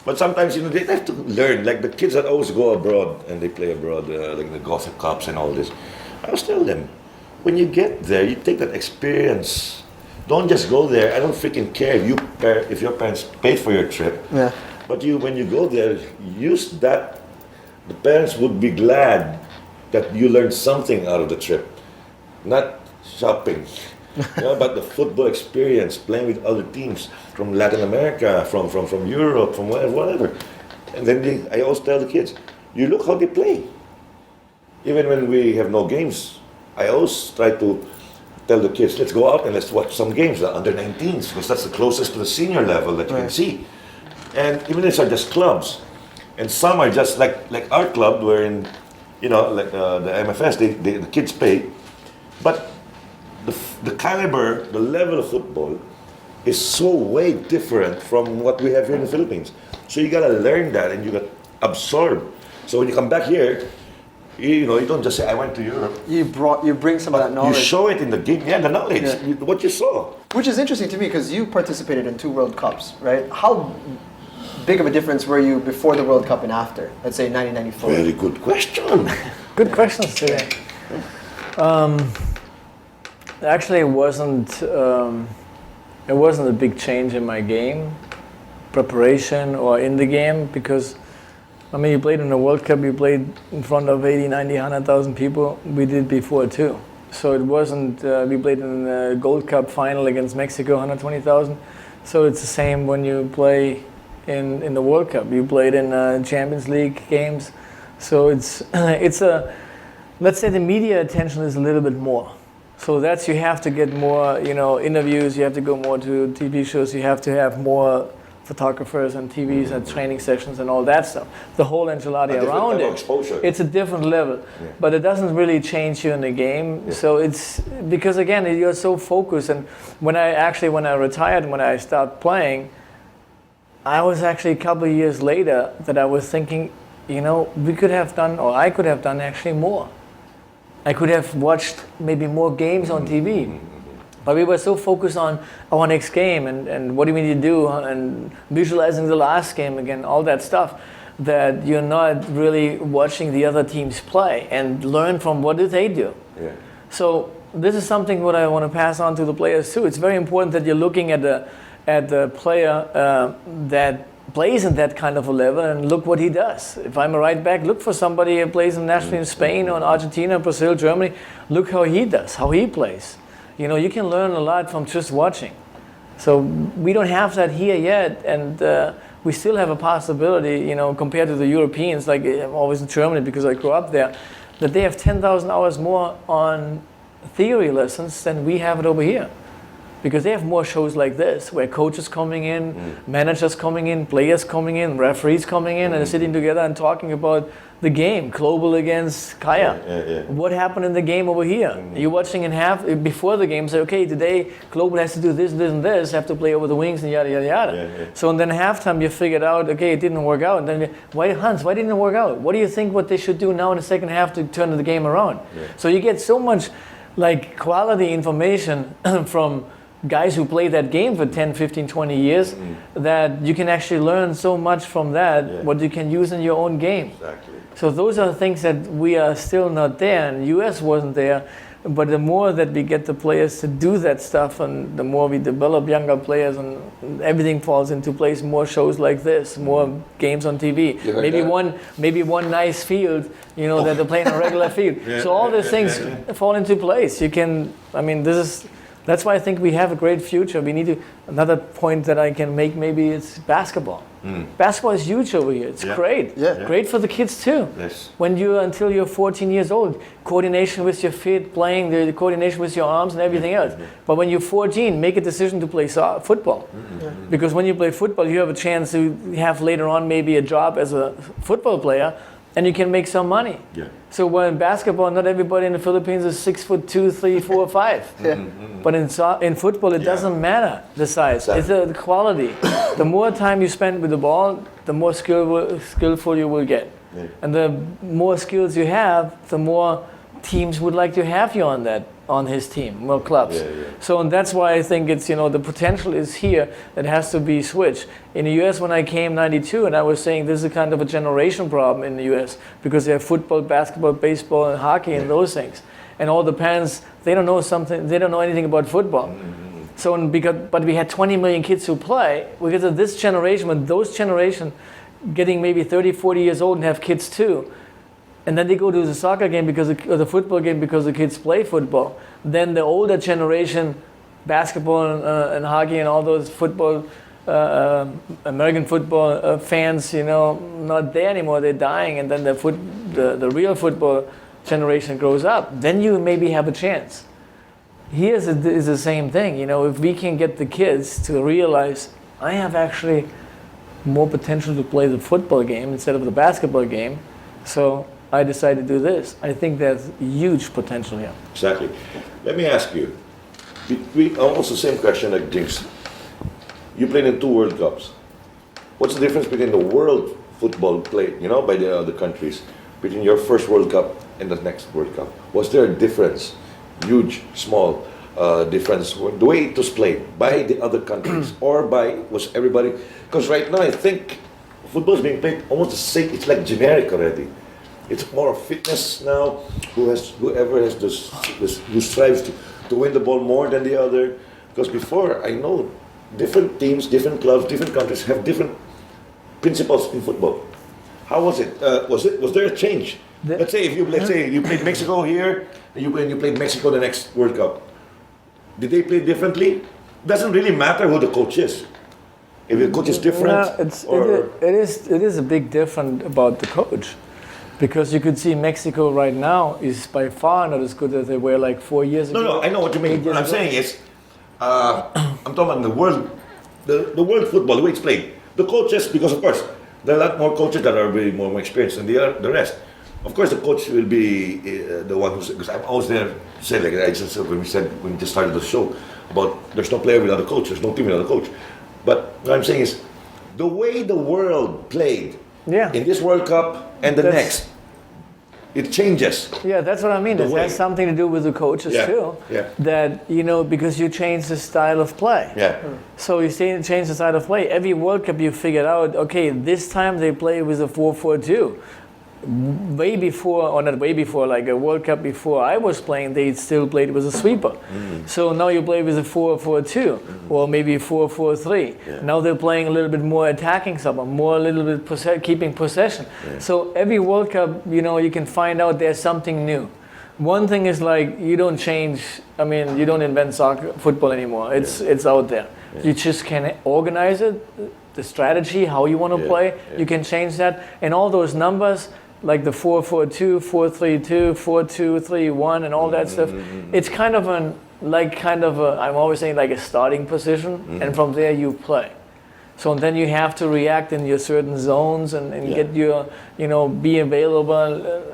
But sometimes, you know, they have to learn. Like the kids that always go abroad and they play abroad, like the Gothic Cups and all this. I always tell them, when you get there, you take that experience. Don't just go there. I don't freaking care if your parents paid for your trip. Yeah. But when you go there, use that. The parents would be glad that you learned something out of the trip, not shopping. But the football experience, playing with other teams from Latin America, from Europe, from whatever. And then I always tell the kids, you look how they play. Even when we have no games, I always try to tell the kids, let's go out and let's watch some games, the under-19s, because that's the closest to the senior level that you can see. And even these are just clubs. And some are just like our club, wherein, you know, like the MFS, the kids pay. But the caliber, the level of football is so way different from what we have here in the Philippines. So you gotta learn that and you gotta absorb. So when you come back here, you know, you don't just say, I went to Europe. You bring some of that knowledge. You show it in the game, the knowledge, what you saw. Which is interesting to me because you participated in 2 World Cups, right? How big of a difference were you before the World Cup and after? Let's say 1994. Very good question. Good questions today. Actually, it wasn't a big change in my game preparation or in the game, because I mean, you played in the World Cup, you played in front of 80, 90, 100,000 people. We did before too. So it wasn't, we played in the Gold Cup final against Mexico, 120,000. So it's the same when you play in the World Cup. You played in Champions League games. So it's let's say the media attention is a little bit more. So that's, you have to get more, interviews, you have to go more to TV shows, you have to have more photographers and TVs and training sessions and all that stuff. The whole enchilada around it, it's a different level. But it doesn't really change you in the game. So it's, because again, you're so focused. And when I retired, when I stopped playing, I was actually a couple of years later that I was thinking, we could have done, or I could have done actually more. I could have watched maybe more games on TV. But we were so focused on our next game and what do we need to do and visualizing the last game again, all that stuff, that you're not really watching the other teams play and learn from what do they do. Yeah. So this is something what I want to pass on to the players too. It's very important that you're looking at the player that plays in that kind of a level and look what he does. If I'm a right back, look for somebody who plays nationally in Spain or in Argentina, Brazil, Germany. Look how he does, how he plays. You can learn a lot from just watching. So we don't have that here yet, and we still have a possibility, compared to the Europeans, like I'm always in Germany because I grew up there, that they have 10,000 hours more on theory lessons than we have it over here. Because they have more shows like this, where coaches coming in, managers coming in, players coming in, referees coming in, and sitting together and talking about the game, Global against Kaya. What happened in the game over here? You're watching in half, before the game, say, okay, today Global has to do this, this, and this, have to play over the wings, and yada, yada, yada. So and then halftime you figured out, okay, it didn't work out. And then, why didn't it work out? What do you think what they should do now in the second half to turn the game around? So you get so much quality information from guys who play that game for 10, 15, 20 years, that you can actually learn so much from that, what you can use in your own game. Exactly. So those are things that we are still not there, and the US wasn't there. But the more that we get the players to do that stuff, and the more we develop younger players, and everything falls into place, more shows like this, more games on TV, maybe one nice field, that they're playing a regular field. So all these things fall into place. That's why I think we have a great future. We need to, another point that I can make maybe is basketball. Basketball is huge over here. It's great. Great for the kids too. Yes. Until you're 14 years old, coordination with your feet, playing, the coordination with your arms and everything else. But when you're 14, make a decision to play football. Because when you play football, you have a chance to have later on maybe a job as a football player, and you can make some money. So when basketball, not everybody in the Philippines is 6'2", 3, 4, 5. But in football, it doesn't matter the size. It's the quality. The more time you spend with the ball, the more skillful you will get. And the more skills you have, the more teams would like to have you on his team, more clubs. So and that's why I think it's, the potential is here. It has to be switched. In the US, when I came 92, and I was saying this is a kind of a generation problem in the US, because they have football, basketball, baseball, and hockey and those things. And all the parents, they don't know anything about football. So but we had 20 million kids who play, because of this generation, when those generation getting maybe 30, 40 years old and have kids too, and then they go to the soccer game or the football game because the kids play football. Then the older generation, basketball and hockey and all those football, American football fans, not there anymore. They're dying, and then the real football generation grows up. Then you maybe have a chance. Here is the same thing. If we can get the kids to realize, I have actually more potential to play the football game instead of the basketball game. So I decided to do this. I think there's huge potential here. Exactly. Let me ask you, almost the same question like Jing's. You played in 2 World Cups. What's the difference between the world football played, by the other countries, between your first World Cup and the next World Cup? Was there a difference, huge, small difference, the way it was played by the other countries, or was everybody? Because right now I think football is being played almost the same. It's like generic already. It's more of fitness now. Whoever has who strives to win the ball more than the other. Because before, I know different teams, different clubs, different countries have different principles in football. How was it? Was there a change? Let's say you played Mexico here, and you played Mexico the next World Cup. Did they play differently? Doesn't really matter who the coach is. If the coach is different, it is a big difference about the coach, because you could see Mexico right now is by far not as good as they were like 4 years ago. No, I know what you mean. What I'm saying is, I'm talking about the world football, the way it's played. The coaches, because of course there are a lot more coaches that are really more experienced than the rest. Of course, the coach will be the one who's, because I'm always there. Say like I just said when we just started the show about there's no player without a coach, there's no team without a coach. But what I'm saying is, the way the world played in this World Cup and the next, it changes. Yeah, that's what I mean. It has something to do with the coaches too. Yeah. That, because you change the style of play. Yeah. So you change the style of play. Every World Cup you figured out, okay, this time they play with a 4-4-2. Way before, or not way before, like a World Cup before I was playing, they still played with a sweeper. So now you play with a 4-4-2 or maybe 4-4-3. Yeah. Now they're playing a little bit more attacking soccer, more a little bit keeping possession. Yeah. So every World Cup, you can find out there's something new. One thing is like you don't invent football anymore. It's out there. Yeah. You just can organize it, the strategy, how you want to play. Yeah. You can change that, and all those numbers. Like the 4-4-2, 4-3-2, 4-2-3-1, and all that stuff. It's kind of I'm always saying like a starting position, and from there you play. So then you have to react in your certain zones and get your, be available.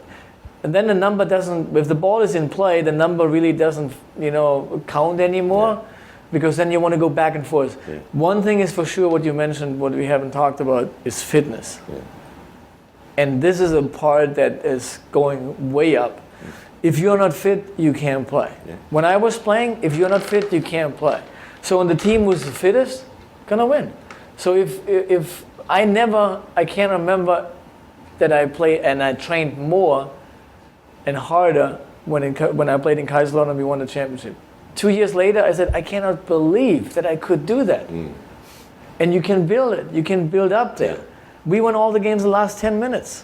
And then the number doesn't, if the ball is in play, the number really doesn't, count anymore, because then you want to go back and forth. Yeah. One thing is for sure, what you mentioned, what we haven't talked about, is fitness. Yeah. And this is a part that is going way up. If you're not fit, you can't play. Yeah. When I was playing, if you're not fit, you can't play. So when the team was the fittest, gonna win. So if I can't remember that I played and I trained more and harder when I played in Kaiserslautern and we won the championship. 2 years later, I said, I cannot believe that I could do that. And you can build it. You can build up there. Yeah. We won all the games in the last 10 minutes.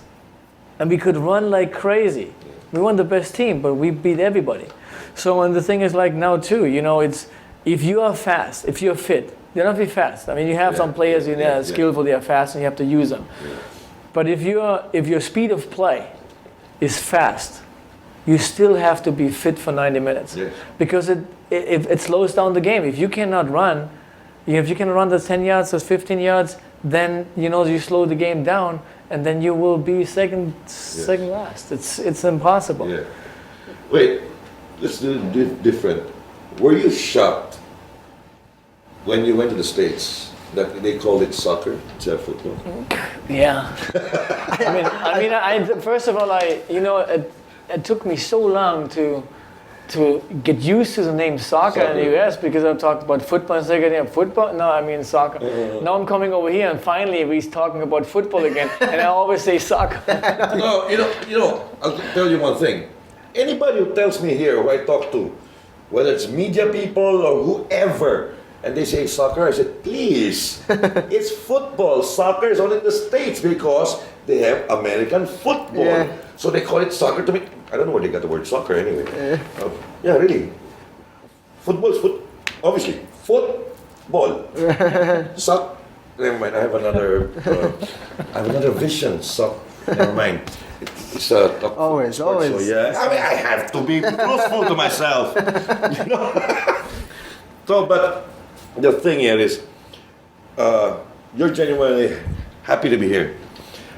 And we could run like crazy. We won the best team, but we beat everybody. So, and the thing is like now too, it's, if you are fast, if you're fit, you don't have to be fast. I mean, you have some players are skillful, they are fast, and you have to use them. Yeah. But if your speed of play is fast, you still have to be fit for 90 minutes. Yeah. Because it slows down the game. If you cannot run, if you can run the 10 yards or 15 yards, then you slow the game down, and then you will be second last. It's impossible. Yeah. Wait, let's do it different. Were you shocked when you went to the States that they called it soccer instead of football? Yeah. First of all, it took me so long to get used to the name soccer in the US, because I've talked about football and second football. No, I mean soccer. Now I'm coming over here and finally we're talking about football again, and I always say soccer. No, I'll tell you one thing. Anybody who tells me here, who I talk to, whether it's media people or whoever, and they say soccer, I said, please, it's football. Soccer is only in the States because they have American football. Yeah. So they call it soccer to me. I don't know where they got the word soccer anyway. Yeah, really. Football is obviously. Football. Never mind, I have another vision. Never mind. It's always. So, yeah. I have to be truthful to myself. So, but the thing here is, you're genuinely happy to be here.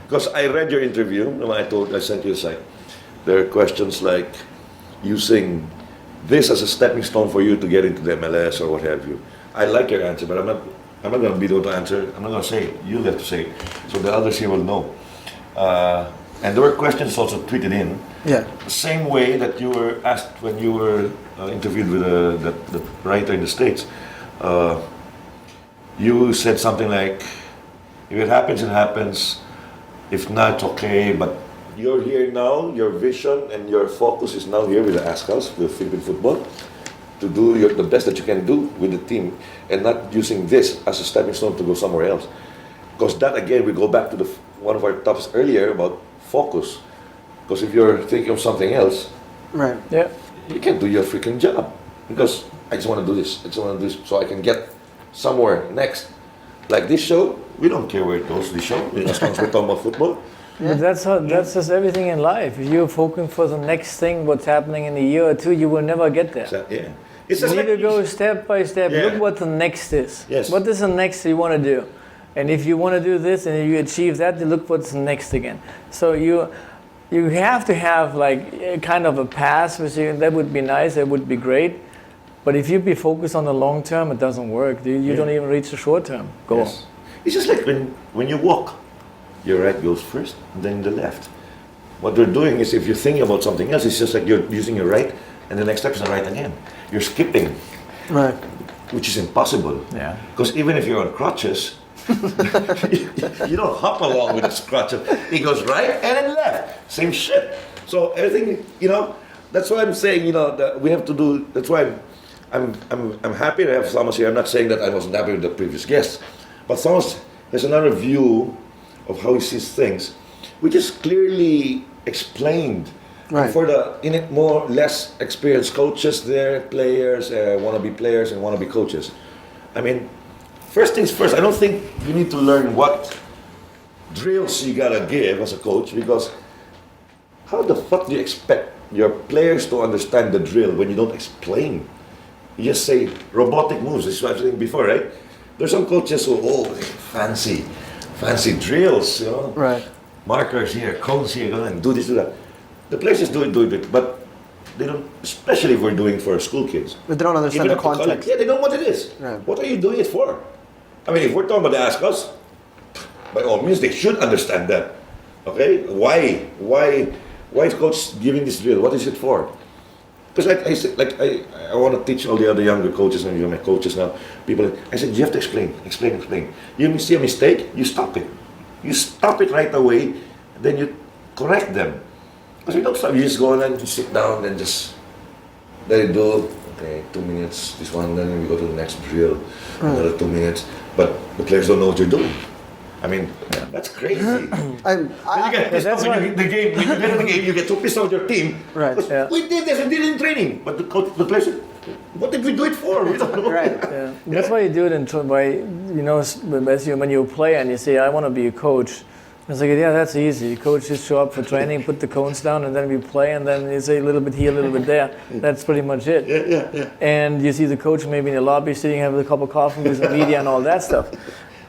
Because I read your interview, and I sent you a site. There are questions like using this as a stepping stone for you to get into the MLS or what have you. I like your answer, but I'm not going to be able to answer. I'm not going to say it. You'll have to say it, so the others here will know. And there were questions also tweeted in. Yeah. Same way that you were asked when you were interviewed with the writer in the States. You said something like, If it happens, it happens. If not, it's okay. But you're here now. Your vision and your focus is now here with the Azkals, with Philippine football, to do the best that you can do with the team, and not using this as a stepping stone to go somewhere else. Because that again, we go back to one of our topics earlier about focus. Because if you're thinking of something else, Right. Yeah. you can't do your freaking job. Because I just want to do this. I just want to do this so I can get somewhere next. Like this show, we don't care where it goes. This show, as long as we're talking about football. But that's just everything in life. If you're focusing for the next thing, what's happening in a year or two, you will never get there. So, yeah, it's You just need like to go step by step. Yeah. Look what the next is. Yes. What is the next you want to do? And if you want to do this and you achieve that, then look what's next again. So you have to have like a kind of a pass, which that would be nice, that would be great. But if you be focused on the long term, it doesn't work. You don't even reach the short term goal. Yes. It's just like when you walk, your right goes first, then the left. What they're doing is if you're thinking about something else, it's just like you're using your right, and the next step is the right again. You're skipping, Right. which is impossible. Yeah. Because even if you're on crutches, you don't hop along with the crutches. It goes right and then left. Same shit. So everything, that's why I'm saying, that we have to do. That's why I'm happy to have Thomas here. I'm not saying that I wasn't happy with the previous guests, but Thomas has another view of how he sees things, which is clearly explained. Right. For the more less experienced coaches, there, players, wannabe players, and wannabe coaches. I mean, first things first. I don't think you need to learn what drills you gotta give as a coach, because how the fuck do you expect your players to understand the drill when you don't explain? You just say robotic moves. This is what I was saying before, right? There's some coaches who fancy drills, Right. markers here, cones here, and do this, do that. The players just do it, but they don't. Especially if we're doing for school kids. But they don't understand Even the up to college. context. Yeah, they know what it is. Right. What are you doing it for? I mean, if we're talking about the Azkals, by all means, they should understand that. Okay, why is coach giving this drill? What is it for? Because I said, I want to teach all the other younger coaches, and you're my coaches now. People, I said, you have to explain. You see a mistake, you stop it. You stop it right away, then you correct them. Because we don't stop. You just go and then sit down and just let it do. Okay, 2 minutes, this one, then we go to the next drill, another 2 minutes. But the players don't know what you're doing. I mean, that's crazy. Then you get pissed off when you hit the game. When you get in the game, you get so pissed off with your team. Right. Because Yeah. we did this and did it in training. But the coach, the players said, what did we do it for? We don't know. Right. Yeah. That's why you do it when you play and you say, I want to be a coach. It's like, yeah, that's easy. Coach just show up for training, put the cones down, and then we play, and then you say a little bit here, a little bit there. That's pretty much it. Yeah. And you see the coach maybe in the lobby sitting, having a cup of coffee with the media and all that stuff.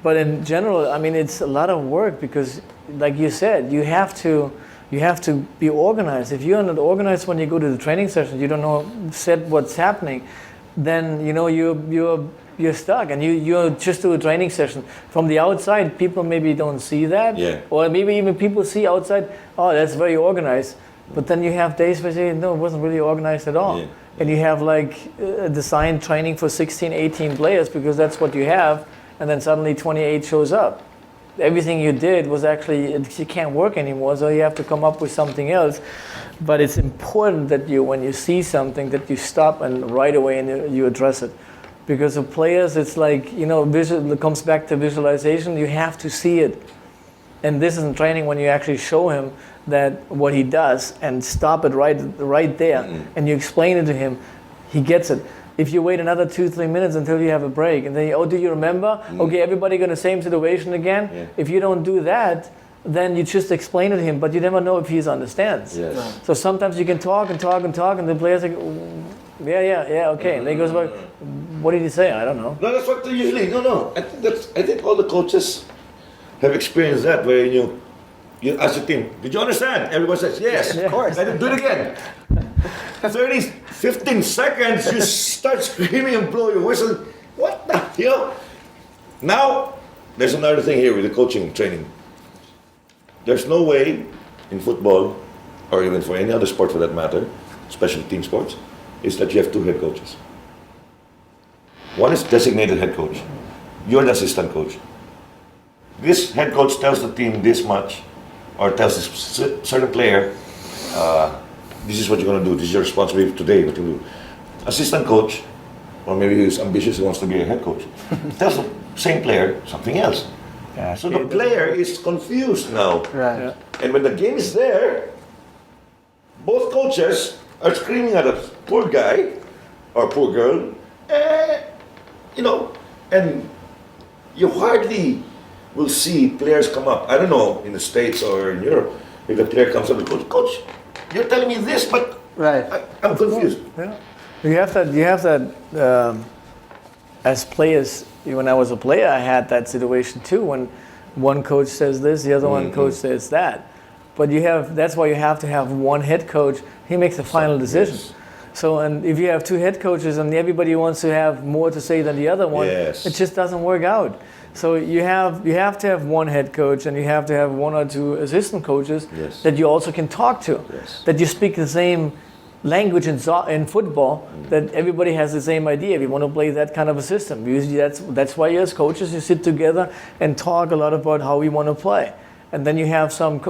But in general, I mean, it's a lot of work because, like you said, you have to be organized. If you're not organized when you go to the training session, you don't know what's happening, then you're stuck, and you just do a training session. From the outside, people maybe don't see that, or maybe even people see outside, oh, that's very organized. But then you have days where you say, no, it wasn't really organized at all. And you have like designed training for 16, 18 players because that's what you have, and then suddenly 28 shows up. Everything you did was actually, it can't work anymore, so you have to come up with something else. But it's important that when you see something, that you stop and right away and you address it. Because of players, it's like, it comes back to visualization. You have to see it. And this is in training when you actually show him that what he does and stop it right there. And you explain it to him, he gets it. If you wait another 2-3 minutes until you have a break and then, do you remember? Okay, everybody in the same situation again. If you don't do that, then you just explain it to him, but you never know if he understands. So sometimes you can talk and the player's like, yeah, okay. And then he goes, well, what did he say? I don't know. No, that's what they usually. No. I think all the coaches have experienced that, where you ask the team, did you understand? Everyone says, yes. Of course. And then do it again. 15 seconds, you start screaming and blow your whistle. What the, Now, there's another thing here with the coaching training. There's no way in football, or even for any other sport for that matter, especially team sports, is that you have 2 head coaches. One is designated head coach. You're the assistant coach. this head coach tells the team this much, or tells this certain player, this is what you're going to do. This is your responsibility today. What you do. Assistant coach, or maybe he's ambitious, he wants to be a head coach, tells the same player something else. Yeah, So the player is confused now. Right. Yeah. And when the game is there, both coaches are screaming at a poor guy or poor girl, and you hardly will see players come up. I don't know in the States or in Europe, if the player comes up to coach, you're telling me this, but Right. I'm confused. Yeah. You have that. As players, when I was a player, I had that situation too. When one coach says this, the other one coach says that. But that's why you have to have one head coach. He makes the final decision. Yes. So, and if you have two head coaches and everybody wants to have more to say than the other one, Yes. it just doesn't work out. So you have to have one head coach and you have to have one or two assistant coaches Yes. that you also can talk to, Yes. that you speak the same language in football, that everybody has the same idea. We want to play that kind of a system. Usually that's why as coaches you sit together and talk a lot about how we want to play. And then you have some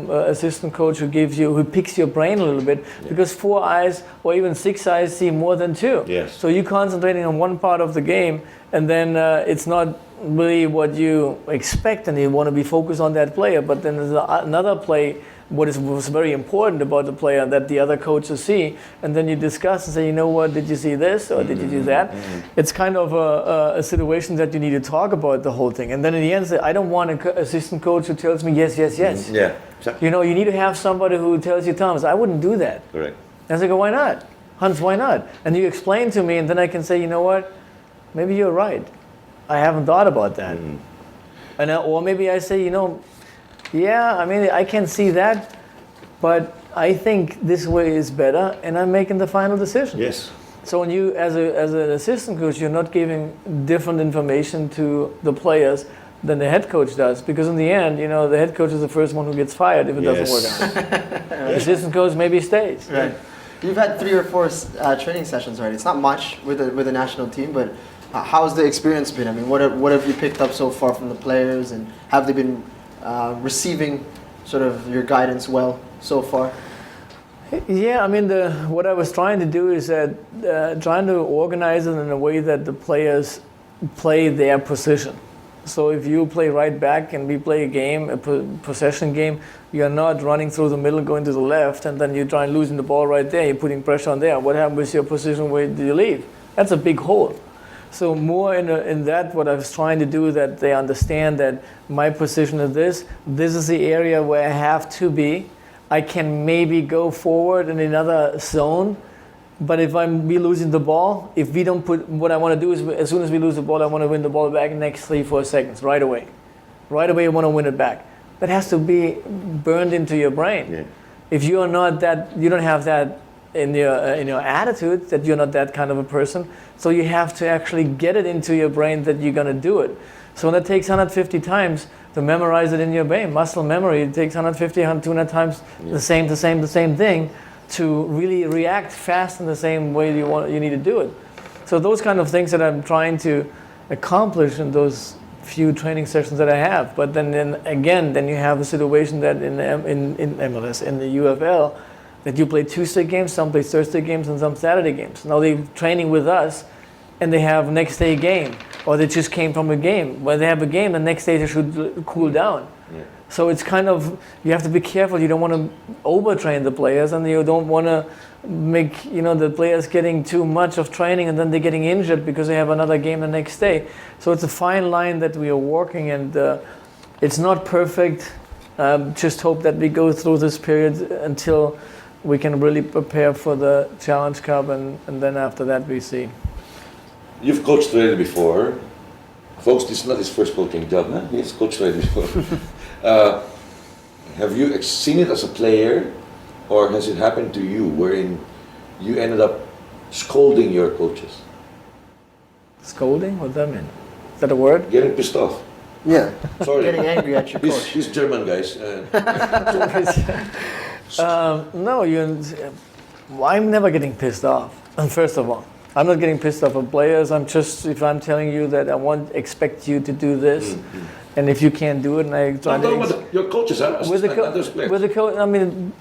assistant coach who picks your brain a little bit, because 4 eyes or even 6 eyes see more than 2. Yes. So you're concentrating on one part of the game, and then it's not really what you expect, and you want to be focused on that player. But then there's another play, was very important about the player that the other coaches see, and then you discuss and say, you know what, did you see this or did you do that? It's kind of a situation that you need to talk about the whole thing. And then in the end, say, I don't want an assistant coach who tells me yes, yes, yes. Yeah, exactly. You need to have somebody who tells you, Thomas, I wouldn't do that. Correct. And I go, why not? Hans, why not? And you explain to me, and then I can say, you know what, maybe you're right. I haven't thought about that. And or maybe I say, yeah, I mean, I can see that, but I think this way is better, and I'm making the final decision. Yes. So when you, as an assistant coach, you're not giving different information to the players than the head coach does, because in the end, the head coach is the first one who gets fired if it doesn't work out. The assistant coach maybe stays. Right. You've had 3 or 4 training sessions already. It's not much with the national team, but how's the experience been? I mean, what have you picked up so far from the players, and have they been receiving sort of your guidance well so far? Yeah, I mean, what I was trying to do is trying to organize it in a way that the players play their position. So if you play right back and we play a possession game, you're not running through the middle, going to the left, and then you try and losing the ball right there, you're putting pressure on there. What happens with your position? Where do you leave? That's a big hole. So more in that, what I was trying to do, that they understand that my position is this is the area where I have to be. I can maybe go forward in another zone, but if we losing the ball, if we don't what I want to do is, as soon as we lose the ball, I want to win the ball back in the next 3-4 seconds, right away. Right away, I want to win it back. That has to be burned into your brain. Yeah. If you are not that, you don't have that in your attitude, that you're not that kind of a person. So you have to actually get it into your brain that you're going to do it. So when it takes 150 times to memorize it in your brain, muscle memory, it takes 150, 200 times the same thing to really react fast in the same way you need to do it. So those kind of things that I'm trying to accomplish in those few training sessions that I have. But then you have a situation that in MLS, in the UFL, that you play Tuesday games, some play Thursday games, and some Saturday games. Now they're training with us, and they have next day game, or they just came from a game. When they have a game, the next day they should cool down. Yeah. So it's kind of, you have to be careful. You don't want to overtrain the players, and you don't want to make the players getting too much of training, and then they're getting injured because they have another game the next day. So it's a fine line that we are walking, and it's not perfect. Just hope that we go through this period until we can really prepare for the Challenge Cup, and then after that we see. You've coached already before. Folks, this is not his first coaching job, huh? He's coached already before. Have you seen it as a player, or has it happened to you wherein you ended up scolding your coaches? Scolding? What does that mean? Is that a word? Getting pissed off. Yeah. Sorry. Getting angry at your coach. He's German, guys. No, I'm never getting pissed off. And first of all, I'm not getting pissed off at players. If I'm telling you that I expect you to do this, And if you can't do it, and I try I'm talking about your coaches, huh? with the Assistant, not those players. with the coach, I mean,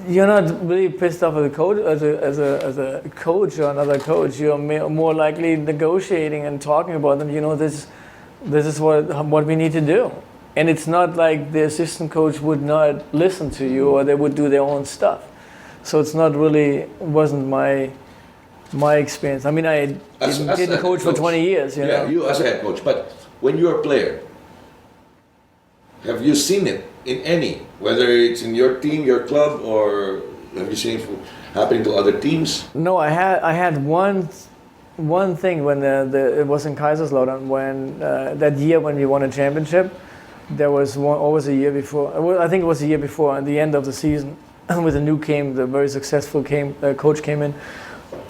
you're not really pissed off at the coach as a coach or another coach. You're more likely negotiating and talking about them. This is what we need to do. And it's not like the assistant coach would not listen to you or they would do their own stuff. So it's not really wasn't my experience. I mean, I didn't coach for 20 years. Yeah, you as a head coach. But when you're a player, have you seen it in any, whether it's in your team, your club, or have you seen it happening to other teams? No, I had one thing when it was in Kaiserslautern when that year when we won a championship. There was always a year before. I think it was a year before, at the end of the season, with the the very successful coach came in.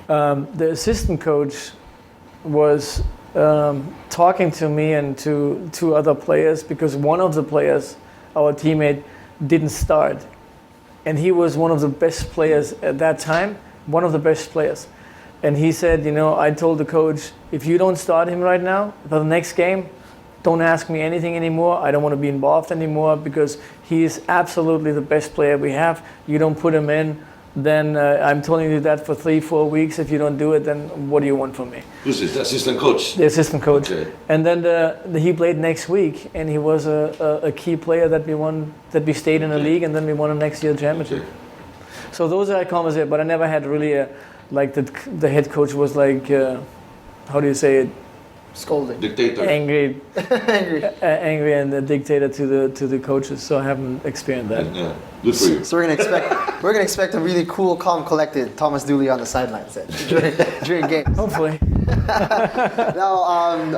The assistant coach was talking to me and to two other players because one of the players, our teammate, didn't start. And he was one of the best players at that time, one of the best players. And he said, I told the coach, if you don't start him right now, for the next game, don't ask me anything anymore. I don't want to be involved anymore because he is absolutely the best player we have. You don't put him in, then I'm telling you that for 3-4 weeks. If you don't do it, then what do you want from me? Who's this? The assistant coach? The assistant coach. Okay. And then he played next week, and he was a key player that we stayed in the league, and then we won the next year championship. Okay. So those are conversations, but I never had really the head coach was like, how do you say it? Scolding. Dictator. Angry Angry. and the dictator to the coaches. So I haven't experienced that. Yeah, good for you. So we're gonna expect a really cool, calm, collected Thomas Dooley on the sidelines then, during games. Hopefully. Now,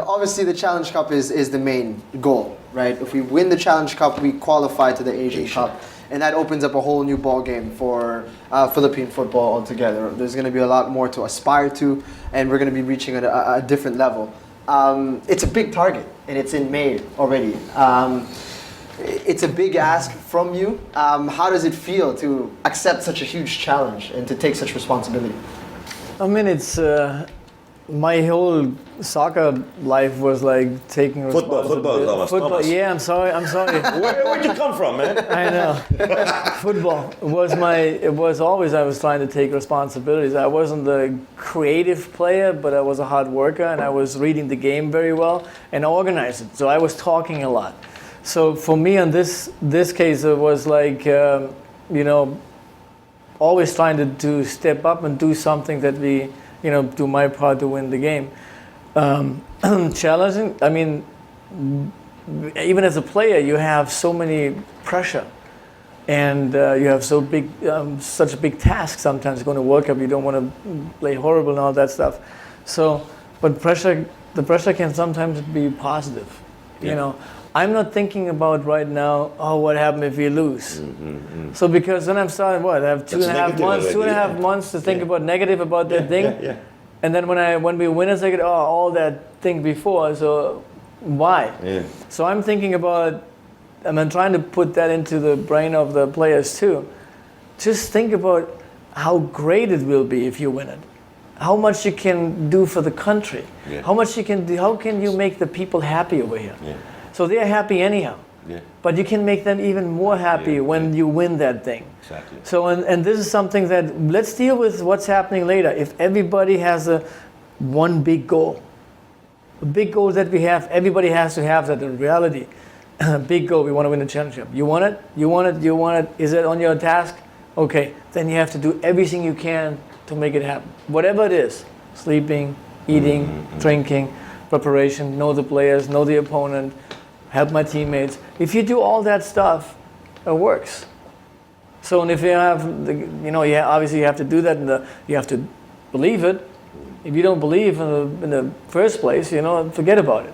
obviously, the Challenge Cup is the main goal, right? If we win the Challenge Cup, we qualify to the Asian Cup, and that opens up a whole new ball game for Philippine football altogether. There's going to be a lot more to aspire to, and we're going to be reaching a different level. It's a big target, and it's in May already. It's a big ask from you. How does it feel to accept such a huge challenge and to take such responsibility? I mean, it's my whole soccer life was like taking Football, Thomas. Yeah, I'm sorry. Where'd you come from, man? I know. Football was always I was trying to take responsibilities. I wasn't the creative player, but I was a hard worker, and I was reading the game very well and organizing. So I was talking a lot. So for me, in this case, it was like always trying to step up and do something that we do my part to win the game. Challenging. I mean, even as a player, you have so many pressure, and you have such a big task sometimes going to World Cup. You don't want to play horrible and all that stuff. So, but the pressure can sometimes be positive. I'm not thinking about right now, what happened if we lose? So because then I'm starting, I have two and a half months to think about negative about that thing. Yeah. And then when we win, it's like, all that thing before, so why? Yeah. So I'm thinking about, I'm trying to put that into the brain of the players too. Just think about how great it will be if you win it. How much you can do for the country. Yeah. How much you can do, how can you make the people happy over here? Yeah. So they're happy anyhow. Yeah. But you can make them even more happy when you win that thing. Exactly. So, and this is something that, let's deal with what's happening later. If everybody has one big goal, a big goal that we have, everybody has to have that in reality. Big goal, we want to win the championship. You want it? You want it? You want it? Is it on your task? Okay, then you have to do everything you can to make it happen. Whatever it is, sleeping, eating, drinking, preparation, know the players, know the opponent, help my teammates. If you do all that stuff, it works. So, and if you have, obviously you have to do that, and you have to believe it. If you don't believe in the first place, forget about it.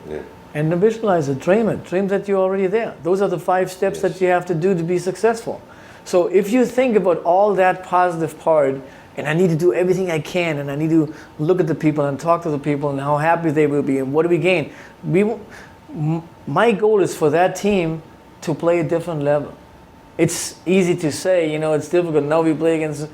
Yeah. And then visualize it, dream that you're already there. Those are the 5 steps that you have to do to be successful. So if you think about all that positive part, and I need to do everything I can, and I need to look at the people and talk to the people and how happy they will be, and what do we gain? My goal is for that team to play a different level. It's easy to say, it's difficult. Now we play against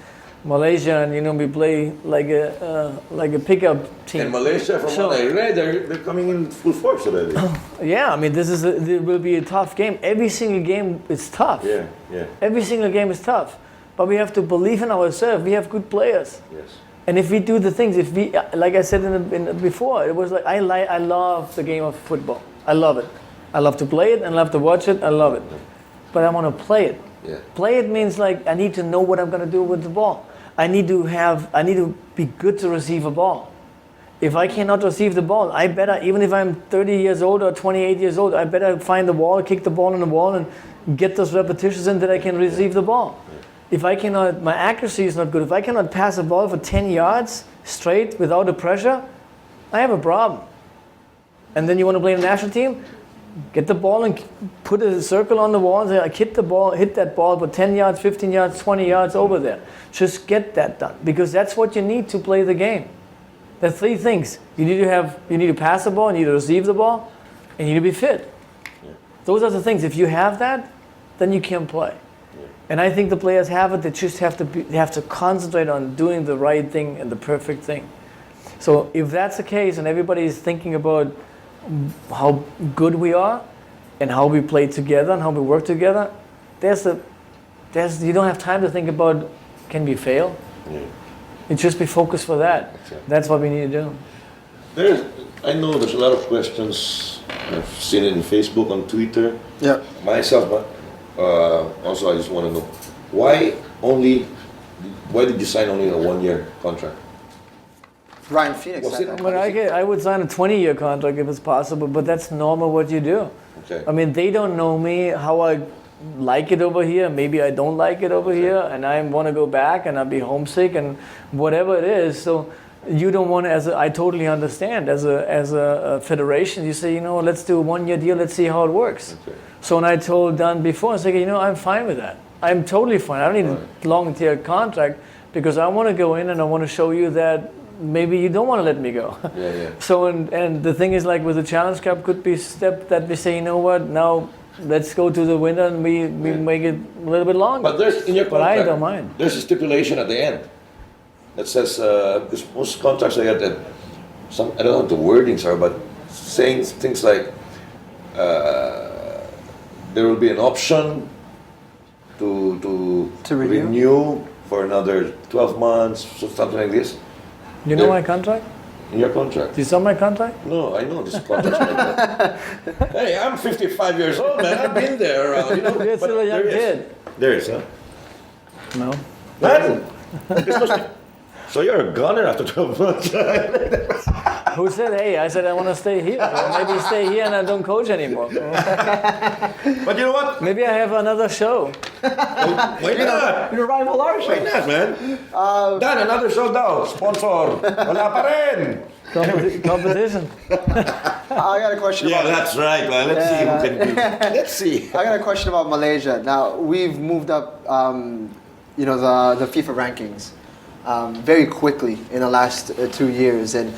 Malaysia, and we play like a pickup team. And Malaysia, from So- what I read, they're coming in full force already. Yeah, I mean, it will be a tough game. Every single game is tough. Yeah. Every single game is tough. But we have to believe in ourselves. We have good players. Yes. And if we do the things, if we, like I said before, it was like I love the game of football. I love it. I love to play it and love to watch it. I love it. But I want to play it. Yeah. Play it means like I need to know what I'm going to do with the ball. I need to be good to receive a ball. If I cannot receive the ball, I better, even if I'm 30 years old or 28 years old, I better find the wall, kick the ball in the wall, and get those repetitions in that I can receive the ball. If I cannot, my accuracy is not good. If I cannot pass a ball for 10 yards straight without the pressure, I have a problem. And then you want to play in the national team? Get the ball and put a circle on the wall and say, like, hit that ball for 10 yards, 15 yards, 20 yards over there. Just get that done, because that's what you need to play the game. There are three things. You need to pass the ball, you need to receive the ball, and you need to be fit. Yeah. Those are the things. If you have that, then you can play. Yeah. And I think the players have it. They just have to concentrate on doing the right thing and the perfect thing. So if that's the case, and everybody is thinking about how good we are and how we play together and how we work together, you don't have time to think about, can we fail? Yeah. You just be focused for that. Exactly. That's what we need to do. I know there's a lot of questions. I've seen it in Facebook, on Twitter. Yeah. Myself, but also I just want to know why did you sign only a 1-year contract? Ryan Phoenix Was said it- that. But I would sign a 20-year contract if it's possible, but that's normal what you do. Okay. I mean, they don't know me, how I like it over here. Maybe I don't like it over here, and I want to go back, and I'll be homesick, and whatever it is. So you don't want to, I totally understand. As a federation, you say, let's do a 1-year deal. Let's see how it works. Okay. So when I told Dan before, I said, I'm fine with that. I'm totally fine. I don't need a long-term contract, because I want to go in and I want to show you that maybe you don't want to let me go. Yeah. So and the thing is, like with the Challenge Cup, could be step that we say, now let's go to the winter and we make it a little bit longer. But there's in your But contract. I don't mind. There's a stipulation at the end that says because most contracts I get that I don't know what the wordings are, but saying things like there will be an option to renew for another 12 months, so something like this. You know Yeah. my contract? In your contract? Do you saw my contract? No, I know this contract like that. Hey, I'm 55 years old, man. I've been there. You're but still a young there is. kid. There is, huh? No. Man, this must be. So you're a gunner after 12 months. Who said, hey, I said I want to stay here. Well, maybe stay here and I don't coach anymore. But you know what? Maybe I have another show. Why not? Your rival our Why show. not, man? Dan, another show daw. Sponsor. Wala pa rin. Competition. I got a question Yeah, about that's right, man. Let's see who can do. Let's see. I got a question about Malaysia. Now, we've moved up, the FIFA rankings very quickly in the last 2 years. And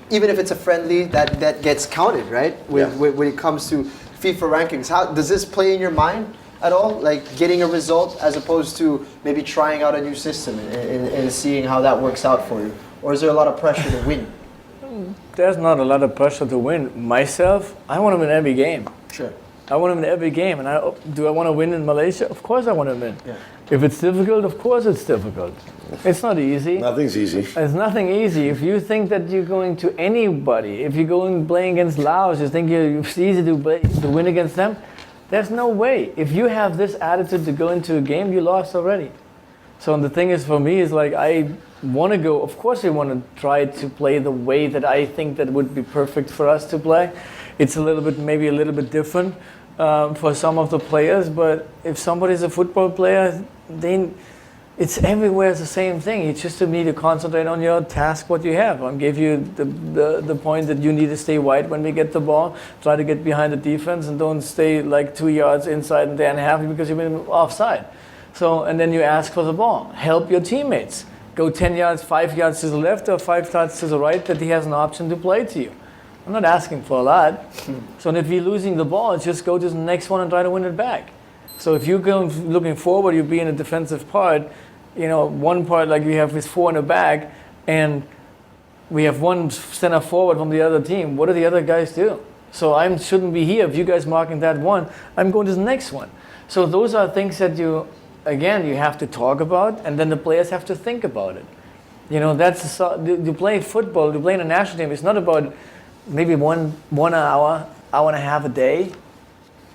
even if it's a friendly, that gets counted, right? When it comes to FIFA rankings. How does this play in your mind at all? Like getting a result as opposed to maybe trying out a new system and seeing how that works out for you? Or is there a lot of pressure to win? There's not a lot of pressure to win. Myself, I want to win every game. Sure. I want to win every game. And do I want to win in Malaysia? Of course I want to win. Yeah. If it's difficult, of course it's difficult. It's not easy. Nothing's easy. It's nothing easy. If you think that you're going to anybody, if you go and playing against Laos, you think it's easy to win against them, there's no way. If you have this attitude to go into a game, you lost already. So the thing is, for me, is like I want to go. Of course, I want to try to play the way that I think that would be perfect for us to play. It's maybe a little bit different for some of the players. But if somebody's a football player, then it's everywhere the same thing. You just need to concentrate on your task, what you have. I'll give you the point that you need to stay wide when we get the ball. Try to get behind the defense and don't stay like 2 yards inside and they're unhappy because you've been offside. So, and then you ask for the ball. Help your teammates. Go 10 yards, 5 yards to the left or 5 yards to the right that he has an option to play to you. I'm not asking for a lot. So if you're losing the ball, just go to the next one and try to win it back. So if you're going looking forward, you be in a defensive part, one part like we have with 4 in the back, and we have one center forward from the other team. What do the other guys do? So I shouldn't be here. If you guys marking that one, I'm going to the next one. So those are things that you have to talk about, and then the players have to think about it. You play football, you play in a national team. It's not about maybe one hour and a half a day.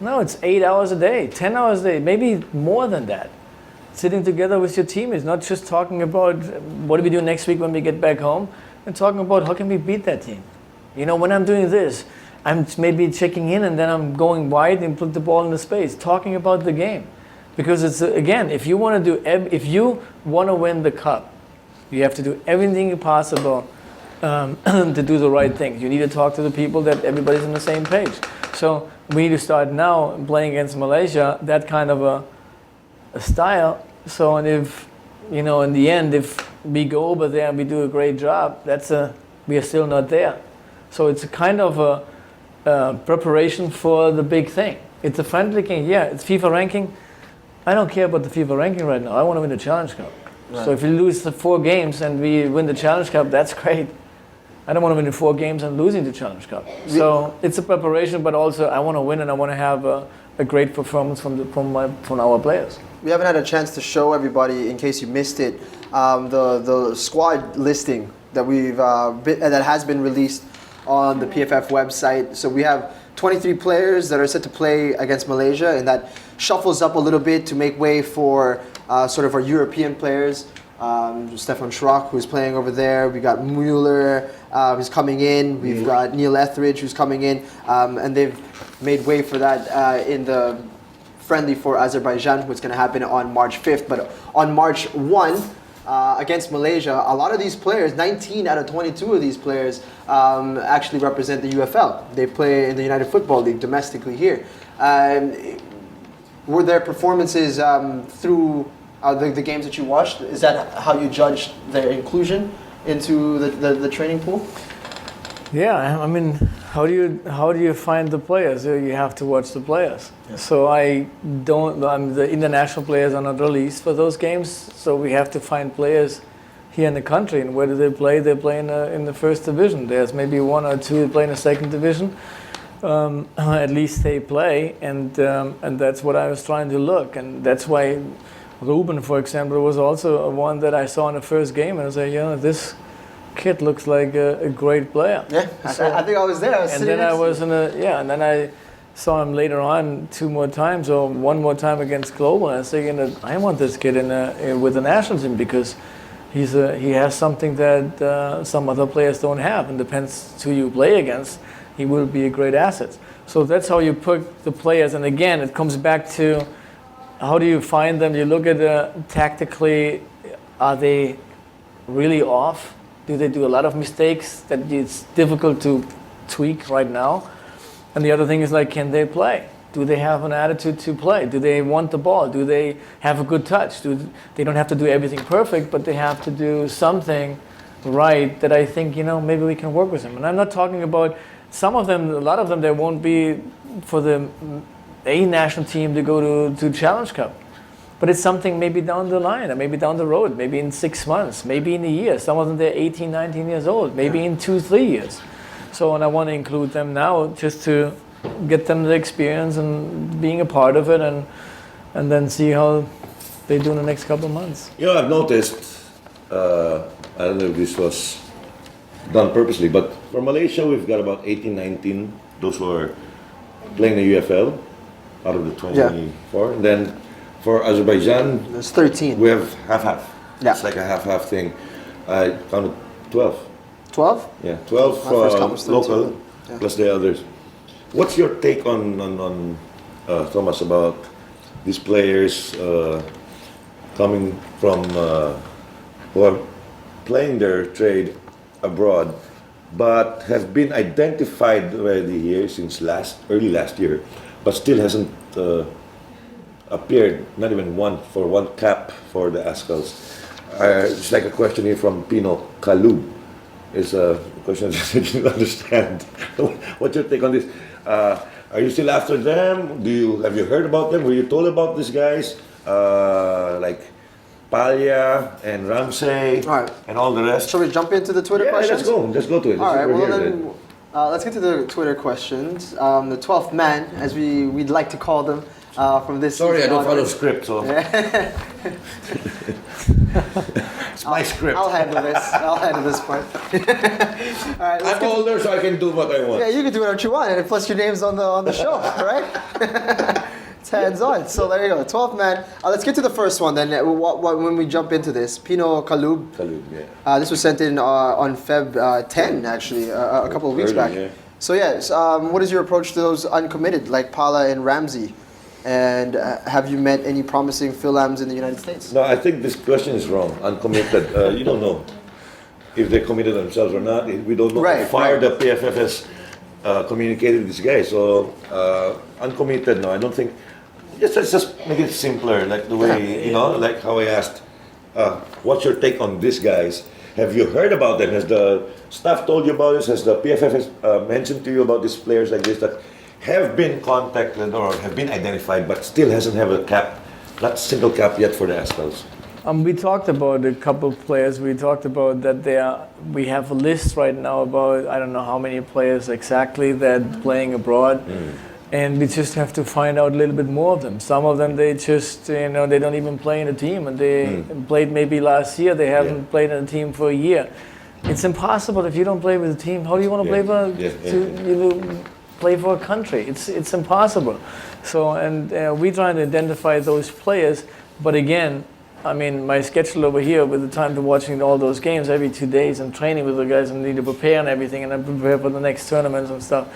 No, it's 8 hours a day, 10 hours a day, maybe more than that. Sitting together with your team is not just talking about what do we do next week when we get back home, and talking about how can we beat that team. When I'm doing this, I'm maybe checking in and then I'm going wide and put the ball in the space, talking about the game. Because it's, again, if you want to win the cup, you have to do everything possible to do the right thing. You need to talk to the people that everybody's on the same page. So we need to start now playing against Malaysia, that kind of a style. So, and if, in the end, if we go over there and we do a great job, we are still not there. So it's a kind of a preparation for the big thing. It's a friendly game. Yeah, it's FIFA ranking. I don't care about the FIFA ranking right now. I want to win the Challenge Cup. Right. So if we lose the 4 games and we win the Challenge Cup, that's great. I don't want to win the 4 games and losing the Challenge Cup. So it's a preparation, but also I want to win and I want to have a great performance from our players. We haven't had a chance to show everybody, in case you missed it, the squad listing that that has been released on the PFF website. So we have 23 players that are set to play against Malaysia, and that shuffles up a little bit to make way for sort of our European players. Stefan Schrock, who's playing over there. We got Mueller, who's coming in. We've got Neil Etheridge, who's coming in. And they've made way for that in the friendly for Azerbaijan, which is going to happen on March 5th. But on March 1, against Malaysia, a lot of these players, 19 out of 22 of these players, actually represent the UFL. They play in the United Football League domestically here. Were there performances through the games that you watched? Is that how you judge their inclusion into the training pool? Yeah, I mean, how do you find the players? You have to watch the players. Yeah. So the international players are not released for those games, so we have to find players here in the country. And where do they play? They play in the first division. There's maybe 1 or 2 that play in the second division. At least they play, and that's what I was trying to look, and that's why Ruben, for example, was also one that I saw in the first game, and I was like, this kid looks like a great player. Yeah, so, I think I was there. And then I saw him later on 2 more times or 1 more time against Global, and I was thinking, I want this kid with the national team because he has something that some other players don't have, and depends who you play against, he will be a great asset. So that's how you pick the players, and again, it comes back to how do you find them? You look at tactically, are they really off? Do they do a lot of mistakes that it's difficult to tweak right now? And the other thing is can they play? Do they have an attitude to play? Do they want the ball? Do they have a good touch? They don't have to do everything perfect, but they have to do something right that I think, maybe we can work with them. And I'm not talking about some of them, a lot of them, they won't be for the A national team to go to Challenge Cup. But it's something maybe down the line, or maybe down the road, maybe in 6 months, maybe in a year. Some of them, they're 18, 19 years old, maybe in 2, 3 years. So, and I want to include them now just to get them the experience and being a part of it, and then see how they do in the next couple of months. I've noticed, I don't know if this was done purposely, but for Malaysia, we've got about 18, 19, those who are playing the UFL out of the 24. And then for Azerbaijan, there's 13. We have half-half. Yeah. It's like a half-half thing. I counted 12. 12? Yeah, 12 local, yeah, plus the others. What's your take on Thomas, about these players coming from who are playing their trade abroad, but have been identified already here since early last year, but still hasn't appeared, not even one cap for the Azkals. It's like a question here from Pino Kalub. It's a question that I didn't understand. What's your take on this? Are you still after them? Have you heard about them? Were you told about these guys? Palya and Ramsey All right. and all the rest. Shall we jump into the Twitter Yeah, questions? let's go. Let's go to it. All right, We're well here, then, let's get to the Twitter questions. The 12th man, as we'd like to call them, from this Sorry, I season don't follow onwards. script, so it's my script. I'll handle this. I'll handle this part. All right, let's I'm get to, older, so I can do what I want. yeah, you can do whatever you want, and plus your name's on the show, right? It's hands on. So there you go, 12th man. Let's get to the first one then. When we jump into this, Pino Kalub. Kalub, yeah. This was sent in on Feb 10, actually, a couple of weeks Early, back. yeah. So yes, what is your approach to those uncommitted, like Pala and Ramsey? And have you met any promising Philams in the United States? No, I think this question is wrong. Uncommitted. You don't know if they committed themselves or not. We don't know Right, how far right. the PFF has communicated with this guy. So uncommitted. No, I don't think. Let's just make it simpler, like the way like how I asked. What's your take on these guys? Have you heard about them? Has the staff told you about this? Has the PFF mentioned to you about these players like this that have been contacted or have been identified but still hasn't have a cap, not single cap yet for the Azkals? We talked about a couple of players. We talked about that we have a list right now about I don't know how many players exactly that playing abroad. And we just have to find out a little bit more of them. Some of them, they just, they don't even play in a team. And they played maybe last year. They haven't played in a team for a year. It's impossible if you don't play with a team. How do you want to play for play for a country? It's impossible. So, and we try to identify those players. But again, I mean, my schedule over here with the time to watching all those games every 2 days and training with the guys and need to prepare and everything and I prepare for the next tournaments and stuff.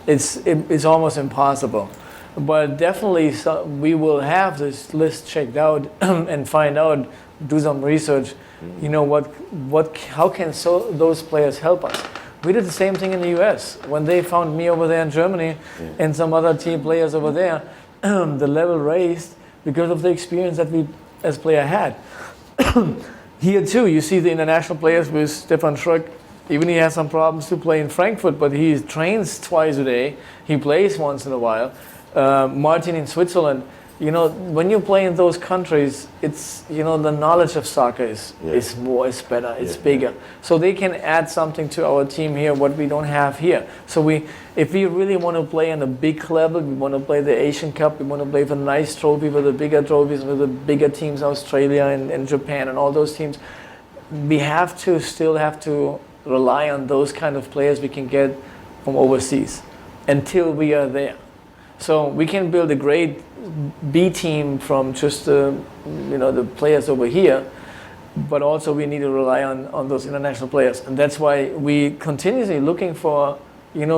It's almost impossible, but definitely we will have this list checked out and find out, do some research. You know how can those players help us? We did the same thing in the U.S. when they found me over there in Germany and some other team players over there. The level raised because of the experience that we as player had. Here too, you see the international players with Stefan Schröck. Even he has some problems to play in Frankfurt, but he trains twice a day. He plays once in a while. Martin in Switzerland. When you play in those countries, it's the knowledge of soccer is more, better, it's bigger. So they can add something to our team here what we don't have here. So if we really want to play on a big level, we want to play the Asian Cup, we want to play for a nice trophy, with the bigger trophies, with the bigger teams, Australia and Japan and all those teams. We still have to rely on those kind of players we can get from overseas until we are there. So we can build a great B team from just the players over here, but also we need to rely on those international players, and that's why we continuously looking for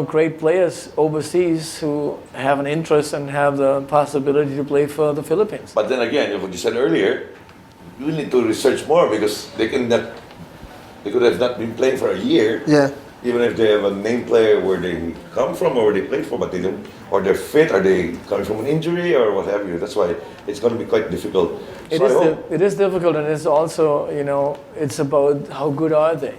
great players overseas who have an interest and have the possibility to play for the Philippines. But then again, what you said earlier, you need to research more because they could have not been playing for a year. Yeah. Even if they have a name player where they come from or where they played for, but they don't, or they're fit, are they coming from an injury or what have you? That's why it's going to be quite difficult. It is difficult, and it's also it's about how good are they.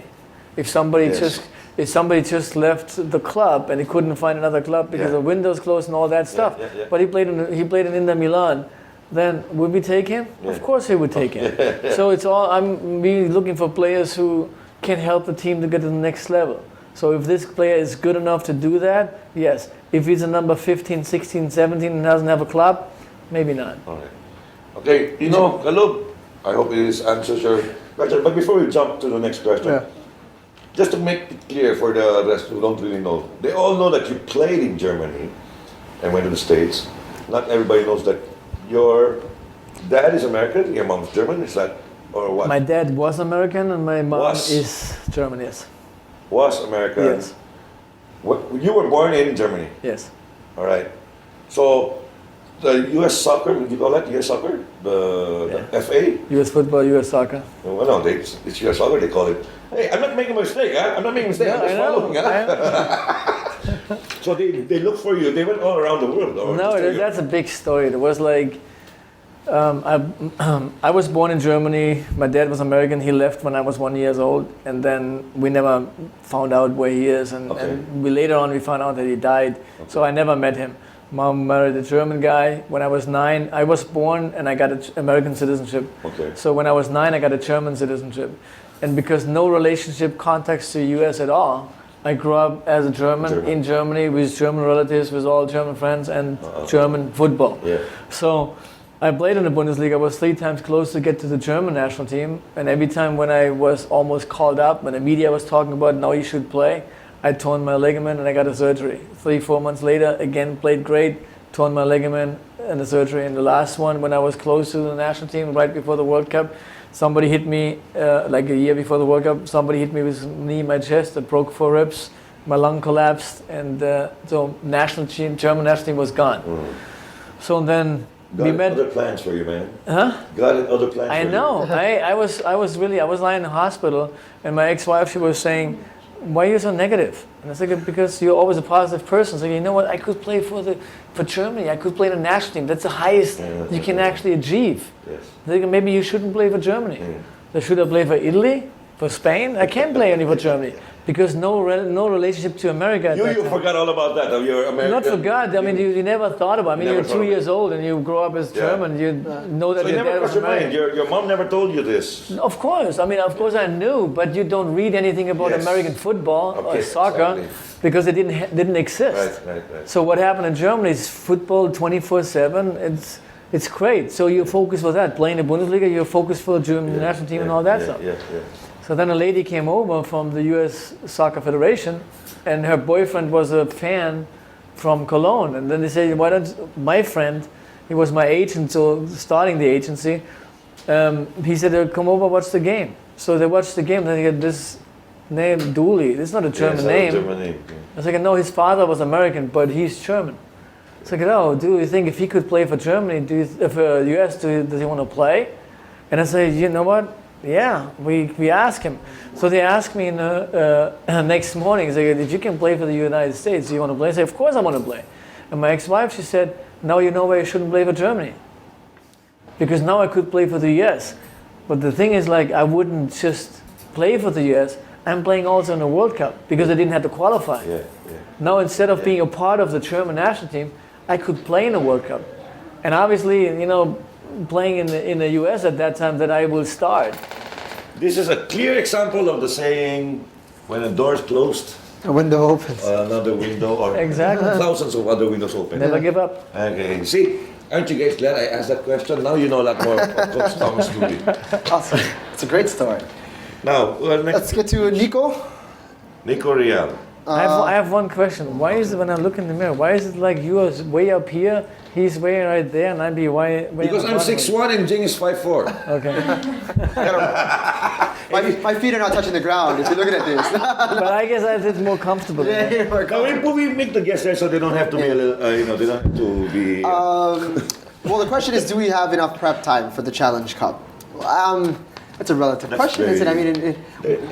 If somebody just left the club and he couldn't find another club because the window's closed and all that stuff, but he played in Inter Milan, then would we take him? Yeah. Of course he would take him. So it's all I'm looking for players who can help the team to get to the next level. So if this player is good enough to do that, yes. If he's a number 15, 16, 17 and doesn't have a club, maybe not. All right. Okay, Kalub, I hope this answers your question. But before we jump to the next question, just to make it clear for the rest who don't really know, they all know that you played in Germany and went to the States. Not everybody knows that your dad is American, your mom's German, is that, or what? My dad was American and my mom Was. is German, yes. Was American. Yes. You were born in Germany. Yes. All right. So the U.S. soccer, would you call that U.S. soccer? The FA? U.S. football, U.S. soccer. Well, no, it's U.S. soccer. They call it. Hey, I'm not making a mistake. Huh? I'm not making a mistake. No, I'm just following. Huh? So they look for you. They went all around the world. Or No, that's a big story. It was like I was born in Germany. My dad was American. He left when I was 1 year old, and then we never found out where he is. And we later on we found out that he died. So I never met him. Mom married a German guy. When I was 9, I was born and I got an American citizenship. Okay. So when I was 9, I got a German citizenship. And because no relationship contacts to the US at all, I grew up as a German. In Germany with German relatives, with all German friends and German football. Yeah. So I played in the Bundesliga. I was 3 times close to get to the German national team. And every time when I was almost called up, when the media was talking about, now you should play, I torn my ligament and I got a surgery. 3-4 months later, again, played great, torn my ligament and the surgery. And the last one, when I was close to the national team, right before the World Cup, somebody hit me, like a year before the World Cup, somebody hit me with a knee in my chest, I broke 4 ribs, my lung collapsed, and so German national team was gone. So then we met. Other plans for you, man. Huh? Got other plans I for know. I was lying in the hospital, and my ex-wife, she was saying, "Why are you so negative?" And I said, "Because you're always a positive person." So you know what? I could play for Germany. I could play in the national team. That's the highest you can actually achieve. Yes. They maybe you shouldn't play for Germany. Should I play for Italy? For Spain? I can't play only for Germany. Because no relationship to America. At that You time. forgot all about that. You're American. Not forgot. I mean, you never thought about it. I mean, Never you're thought 2 of it. years old and you grow up as German. You know that So you your never dad was crossed your mind. American. Your mom never told you this. Of course. I mean, of course I knew, but you don't read anything about Yes. American football or Okay, soccer exactly. because it didn't exist. Right. So what happened in Germany is football 24/7. It's great. So you focus for that. Playing the Bundesliga, you focus for the German national team and all that stuff. Yeah. So then a lady came over from the U.S. Soccer Federation, and her boyfriend was a fan from Cologne. And then they said, "Why don't my friend? He was my agent, so starting the agency. He said, come over, watch the game." So they watched the game. Then they get this name, Dooley. It's not a German name. German name. I was like, "No, his father was American, but he's German." It's like, "Oh, do you think if he could play for Germany, for U.S., does he want to play?" And I said, "You know what? Yeah, we asked him." So they asked me next morning, they said, "If you can play for the United States, do you want to play?" I said, "Of course I want to play." And my ex-wife, she said, "Now you know why you shouldn't play for Germany. Because now I could play for the US. But the thing is, like, I wouldn't just play for the US. I'm playing also in the World Cup because I didn't have to qualify. Yeah. Now instead of being a part of the German national team, I could play in the World Cup. And obviously, you know, playing in the US at that time, that I will start." This is a clear example of the saying, when a door is closed, A window opens. another window or Exactly. thousands of other windows open. Never give up. Okay. See, aren't you guys glad I asked that question? Now you know a lot more about Coach Thomas Dooley. Awesome. It's a great story. Now, Let's next, get to Nico. Nico Real. I have one question. Why is it when I look in the mirror, why is it like you are way up here, he's way right there, and I'd be way Because I'm 6'1" and Jing is 5'4". Okay. My feet are not touching the ground if you're looking at this. But I guess I did more comfortable. Yeah, we're Now we make the guests there so they don't have to be a little, they don't have to be. Well, the question is, do we have enough prep time for the Challenge Cup? That's a relative question, isn't it? I mean,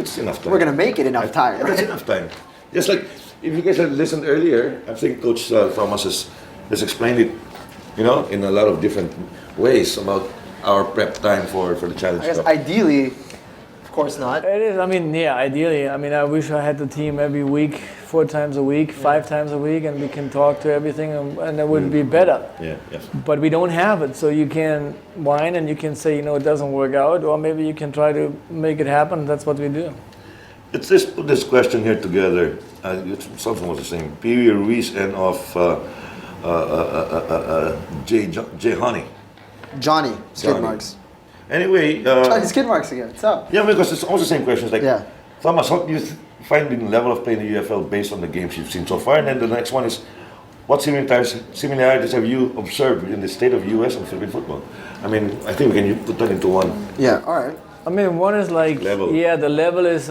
it's enough time. we're going to make it enough time, It's right? enough time. Just like if you guys had listened earlier, I think Coach Thomas has explained it, in a lot of different ways about our prep time for the Challenge I guess Cup. ideally, of course not. It is, ideally. I wish I had the team every week, 4 times a week, 5 times a week, and we can talk to everything, and it would be better. Yeah. But we don't have it, so you can whine and you can say, it doesn't work out, or maybe you can try to make it happen. That's what we do. Let's just put this question here together. It's something was the same. Pee Ruiz and of J. Honey. Johnny, skid Johnny. marks. Anyway. Johnny, skid marks again. What's up? Yeah, because it's almost the same questions. Like, Yeah. Thomas, how do you find the level of play in the UFL based on the games you've seen so far? And then the next one is, what similarities have you observed in the state of US and Philippine football? I mean, I think we can put that into one. Yeah, all right. One is like, Level. yeah, the level is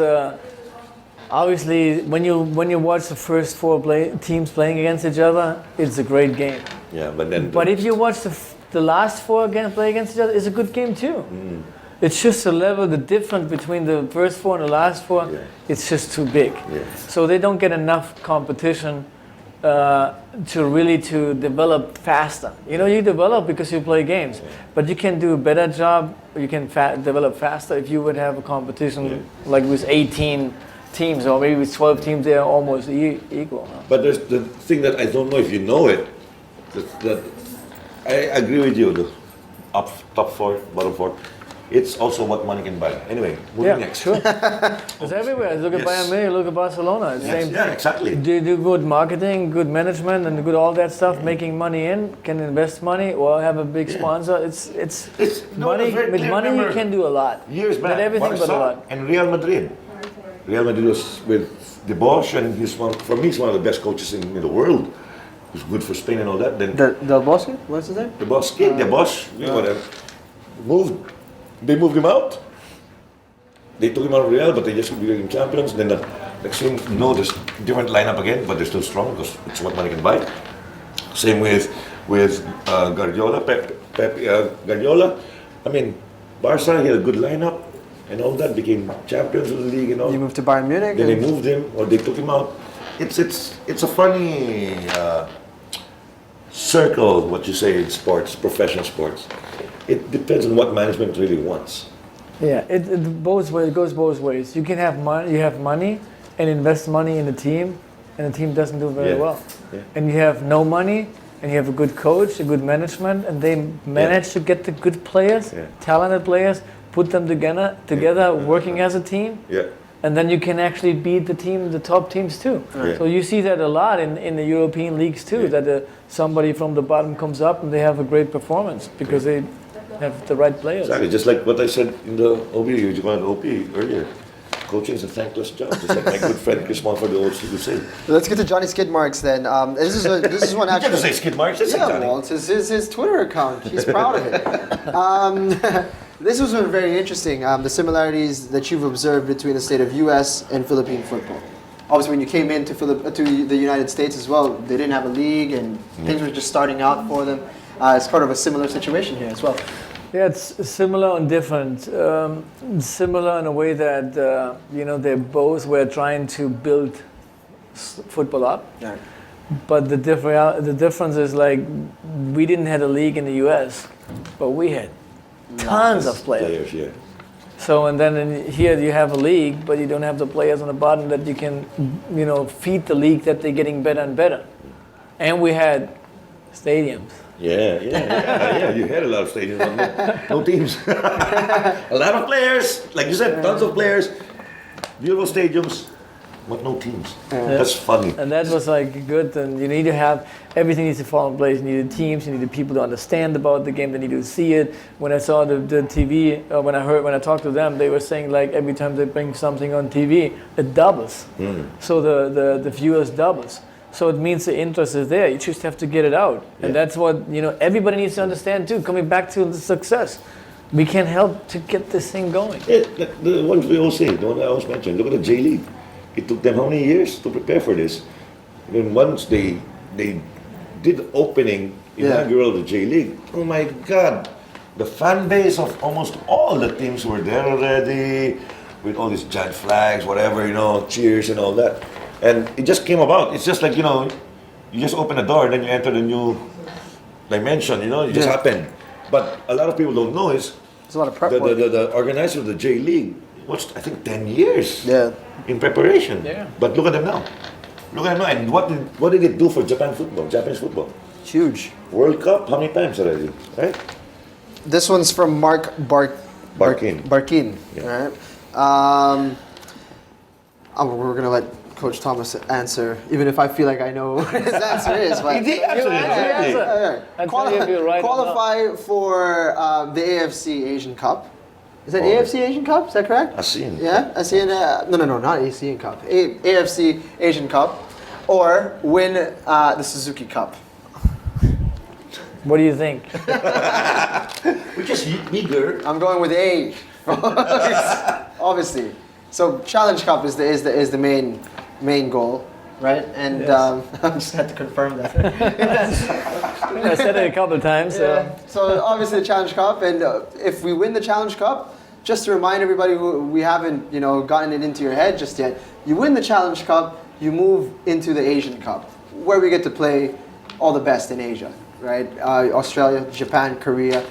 obviously when you watch the first 4 teams playing against each other, it's a great game. Yeah, but then. But if you watch the last 4 play against each other, it's a good game too. It's just the level, the difference between the first 4 and the last 4, it's just too big. Yeah. So they don't get enough competition to develop faster. You develop because you play games, but you can do a better job, you can develop faster if you would have a competition like with 18 teams or maybe with 12 teams, they are almost equal. But there's the thing that I don't know if you know it. that I agree with you. The top four, bottom four. It's also what money can buy. Anyway, moving Yeah, next. sure. It's everywhere. Look at Yes. Bayern Munich, look at Barcelona. It's Yes, same. yeah, exactly. Do good marketing, good management, and good all that stuff. Making money in, can invest money, or have a big sponsor. It's No, money. it's very With clear, money, you remember, can do a lot. Years back, Not everything, but a Barca lot. and Real Madrid. Real Madrid was with the Bosch, and for me, he's one of the best coaches in the world. He's good for Spain and all that. Then The Bosque? What's his name? the Bosch, the Bosch, whatever, they moved him out. They took him out of Real, but they just became champions. Then the next thing you know, there's different lineup again, but they're still strong because it's what money can buy. Same with Guardiola, Pep Guardiola. I mean, Barca, he had a good lineup, and all that became champions of the league and all. You moved to Bayern Munich? Then they and- moved him, or they took him out. It's a funny circle, what you say in sports, professional sports. It depends on what management really wants. Yeah, it goes both ways. You can have money, and invest money in the team, and the team doesn't do very Yeah. well. Yeah. And you have no money, and you have a good coach, a good management, and they manage to get the good players, Yeah. talented players, put them together, working as a team, Yeah. and then you can actually beat the top teams too. Yeah. So you see that a lot in the European leagues too, Yeah. that somebody from the bottom comes up and they have a great performance because they have the right players. Exactly, just like what I said in the OB, you called OP earlier. Coaching is a thankless job, just like my good friend Chris Monfort would say. Let's get to Johnny Skid Marks then. This is one You get to actually. say skid marks, just say Yeah, Johnny. well, it's his Twitter account. He's proud of it. This was one very interesting. The similarities that you've observed between the state of U.S. and Philippine football. Obviously, when you came into to the United States as well, they didn't have a league and things were just starting out for them. It's part of a similar situation here as well. Yeah, it's similar and different. Similar in a way that they both were trying to build football up, Yeah. but the difference is like we didn't have a league in the U.S., but we had tons of players. Players, yeah. So and then here you have a league, but you don't have the players on the bottom that you can, feed the league that they're getting better and better. And we had stadiums. Yeah. You had a lot of stadiums, no teams. A lot of players, like you said, tons of players, beautiful stadiums, but no teams. That's funny. And that was like good. And you need to have everything needs to fall in place. You need the teams. You need the people to understand about the game. They need to see it. When I saw the TV, when I talked to them, they were saying like every time they bring something on TV, it doubles. So the viewers doubles. So it means the interest is there. You just have to get it out. And that's what, everybody needs to understand too. Coming back to the success, we can help to get this thing going. Yeah, the ones we all say, the one I always mention, look at the J League. It took them how many years to prepare for this? Then once they did the opening inaugural of the J League, oh my God, the fan base of almost all the teams were there already, with all these giant flags, whatever, cheers and all that. And it just came about. It's just like, you just open a door and then you enter the new dimension, it just happened. But a lot of people don't know is There's a lot of prep work. the organizer of the J League watched, I think, 10 years in preparation. Yeah. But look at them now. Look at them now. And what did it do for Japanese football? Huge. World Cup, how many times already? Right? This one's from Mark Barkin. Barkin. Yeah. All right. We're gonna let Coach Thomas answer, even if I feel like I know what his answer is. But He did answer it, exactly. I'll tell you if you're right or not. Qualify for the AFC Asian Cup. Is that AFC Asian Cup? Is that correct? ASEAN. Yeah, ASEAN. No, not ASEAN Cup. AFC Asian Cup, or win the Suzuki Cup. What do you think? We're just eager. I'm going with A, obviously. So Challenge Cup is the main goal, right? And Yes. I just had to confirm that. I said it a couple of times. So obviously the Challenge Cup, and if we win the Challenge Cup, just to remind everybody who we haven't gotten it into your head just yet, you win the Challenge Cup, you move into the Asian Cup, where we get to play all the best in Asia, right? Australia, Japan, Korea.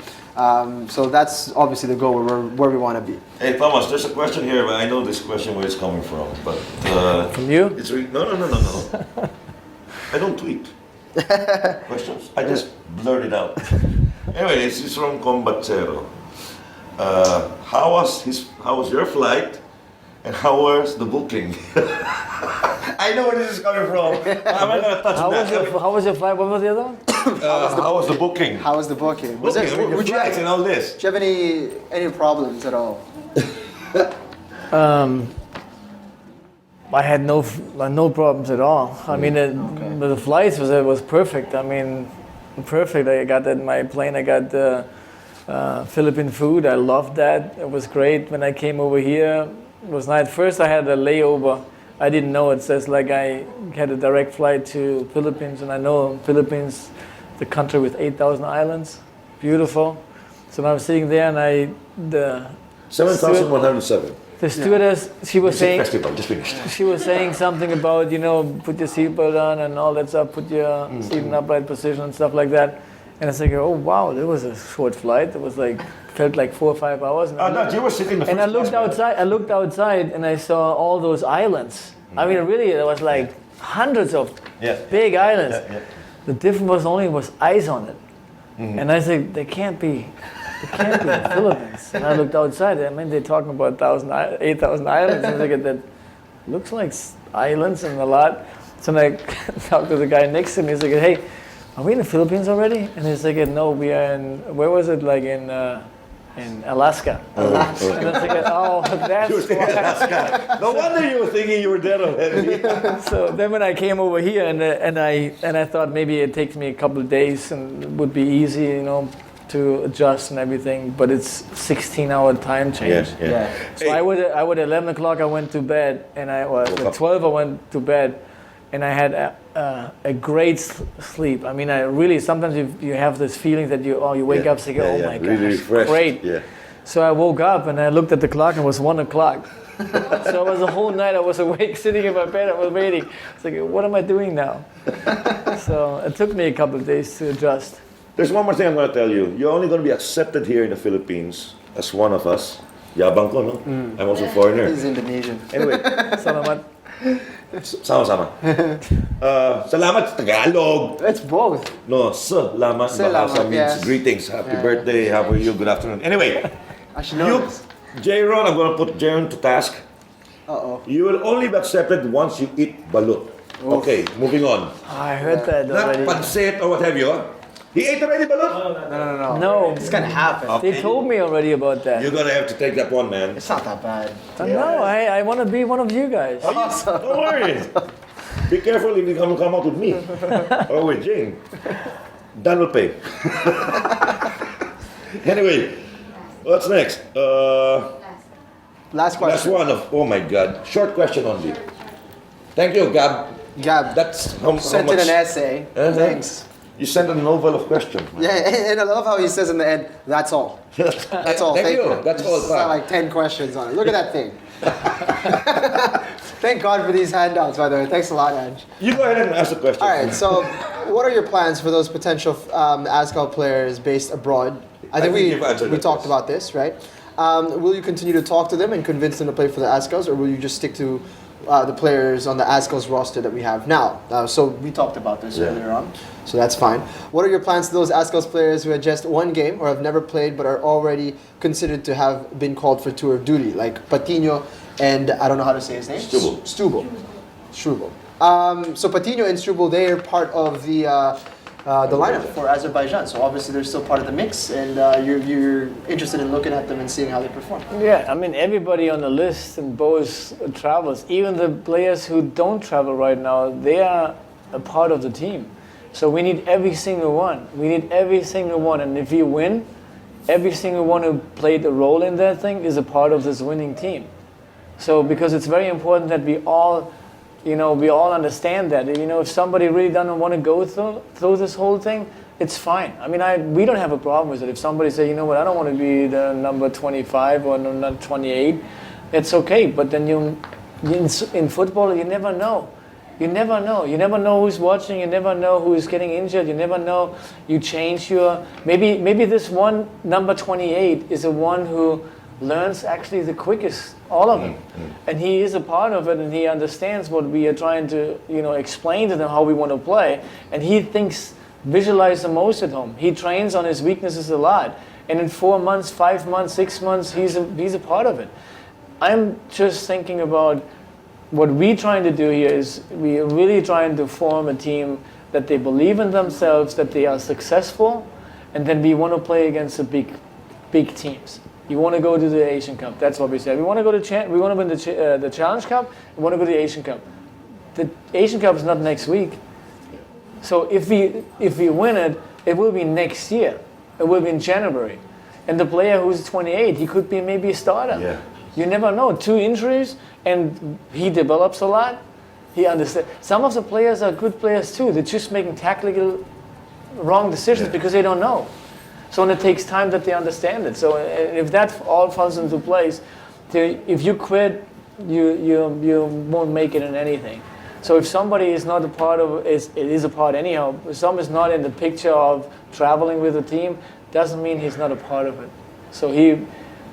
So that's obviously the goal where we want to be. Hey Thomas, there's a question here, but I know this question where it's coming from. But From you? It's no. I don't tweet. Questions? I just blurted out. Anyway, this is from Combatero. How was your flight, and how was the booking? I know where this is coming from. I'm not gonna touch that. How was your flight? What was the other one? How was the booking? How was the booking? Booking, I mean, the would you flights have, and all this. do you have any problems at all? I had no problems at all. I mean, the flights was perfect. I mean, perfect. I got that in my plane. I got the Philippine food. I loved that. It was great. When I came over here, it was nice. First, I had a layover. I didn't know it says like I had a direct flight to Philippines, and I know Philippines, the country with 8,000 islands, beautiful. So I was sitting there, and the 7,107. the stewardess, she was saying. Festival just finished. She was saying something about, put your seatbelt on and all that stuff, put your seat in upright position and stuff like that. And I was like, oh wow, that was a short flight. It was felt like 4 or 5 hours. Oh no, you were sitting in the first And I looked class, man. outside. I looked outside and I saw all those islands. I mean, really, there was like hundreds of big islands. The difference was ice on it. And I said, they can't be the Philippines. And I looked outside. I mean, they're talking about 8,000 islands. And I think that looks like islands and a lot. So I talked to the guy next to me. He's like, hey, are we in the Philippines already? And he's like, no, we are in, where was it? Like in Alaska. And I was like, oh, that's You were thinking Alaska. No wonder you were thinking you were there already. So then when I came over here and I thought maybe it takes me a couple of days and it would be easy, to adjust and everything, but it's 16-hour time change. So I would at 11 o'clock I went to bed, and at 12 I went to bed, and I had a great sleep. I mean, I really sometimes you have this feeling that you wake up saying, oh my gosh, really refreshed. great. Yeah. So I woke up and I looked at the clock and it was 1 o'clock. So it was the whole night I was awake, sitting in my bed. I was waiting. It's like, what am I doing now? So it took me a couple of days to adjust. There's one more thing I'm going to tell you. You're only going to be accepted here in the Philippines as one of us. Yabang ko, no? I'm also a foreigner. He's Indonesian. Anyway, Salamat. sama-sama. Salamat Tagalog. It's both. No, salamat. Bahasa means yes. greetings. Happy birthday. How are you? Good afternoon. Anyway, I should know this. J-Ron, I'm going to put J-Ron to task. Uh-oh. You will only be accepted once you eat balut. Okay, moving on. I heard that Not already. pancit or what have you. Huh? He ate already balut? No. No, It's gonna happen. they told me already about that. You're going to have to take that one, man. It's not that bad. No, I want to be one of you guys. Don't worry. Be careful if you come out with me or with Jing. Dan will pay. Anyway, what's next? Last Last question. one of, oh my God, short question only. Thank you, Gab. Gab, That's how sent in much an essay. Thanks. you sent a novel of question. Yeah, and I love how he says in the end, that's all. That's all. Thank you. That's all, It's pal. like 10 questions on it. Look at that thing. Thank God for these handouts, by the way. Thanks a lot, Ange. You go ahead and ask the question. All right, so what are your plans for those potential Azkal players based abroad? I think you've answered we that, talked yes. about this, right? Will you continue to talk to them and convince them to play for the Azkals, or will you just stick to the players on the Azkals roster that we have now? So we talked about this earlier on, so that's fine. What are your plans to those Azkals players who had just one game or have never played but are already considered to have been called for tour of duty, like Patino and I don't know how to say his name? Stubel. So Patino and Stubel, they are part of the lineup for Azerbaijan. So obviously they're still part of the mix, and you're interested in looking at them and seeing how they perform. Yeah, I mean, everybody on the list in both travels, even the players who don't travel right now, they are a part of the team. So we need every single one. And if you win, every single one who played a role in that thing is a part of this winning team. So because it's very important that we all understand that. If somebody really doesn't want to go through this whole thing, it's fine. I mean, we don't have a problem with it. If somebody says, you know what, I don't want to be the number 25 or number 28, it's okay. But then in football, you never know. You never know who's watching. You never know who is getting injured. You never know. You change your maybe this one number 28 is the one who learns actually the quickest, all of it. And he is a part of it, and he understands what we are trying to, explain to them how we want to play. And he thinks, visualize the most at home. He trains on his weaknesses a lot. And in 4 months, 5 months, 6 months, he's a part of it. I'm just thinking about what we're trying to do here is we are really trying to form a team that they believe in themselves, that they are successful, and then we want to play against the big teams. You want to go to the Asian Cup. That's what we said. We want to go to we want to win the Challenge Cup. We want to go to the Asian Cup. The Asian Cup is not next week. So if we win it, it will be next year. It will be in January. And the player who's 28, he could be maybe a starter. Yeah. You never know. 2 injuries, and he develops a lot. He understands. Some of the players are good players too. They're just making tactical wrong decisions because they don't know. So and it takes time that they understand it. So if that all falls into place, if you quit, you won't make it in anything. So if somebody is not a part of it is a part anyhow. If someone is not in the picture of traveling with the team, doesn't mean he's not a part of it. So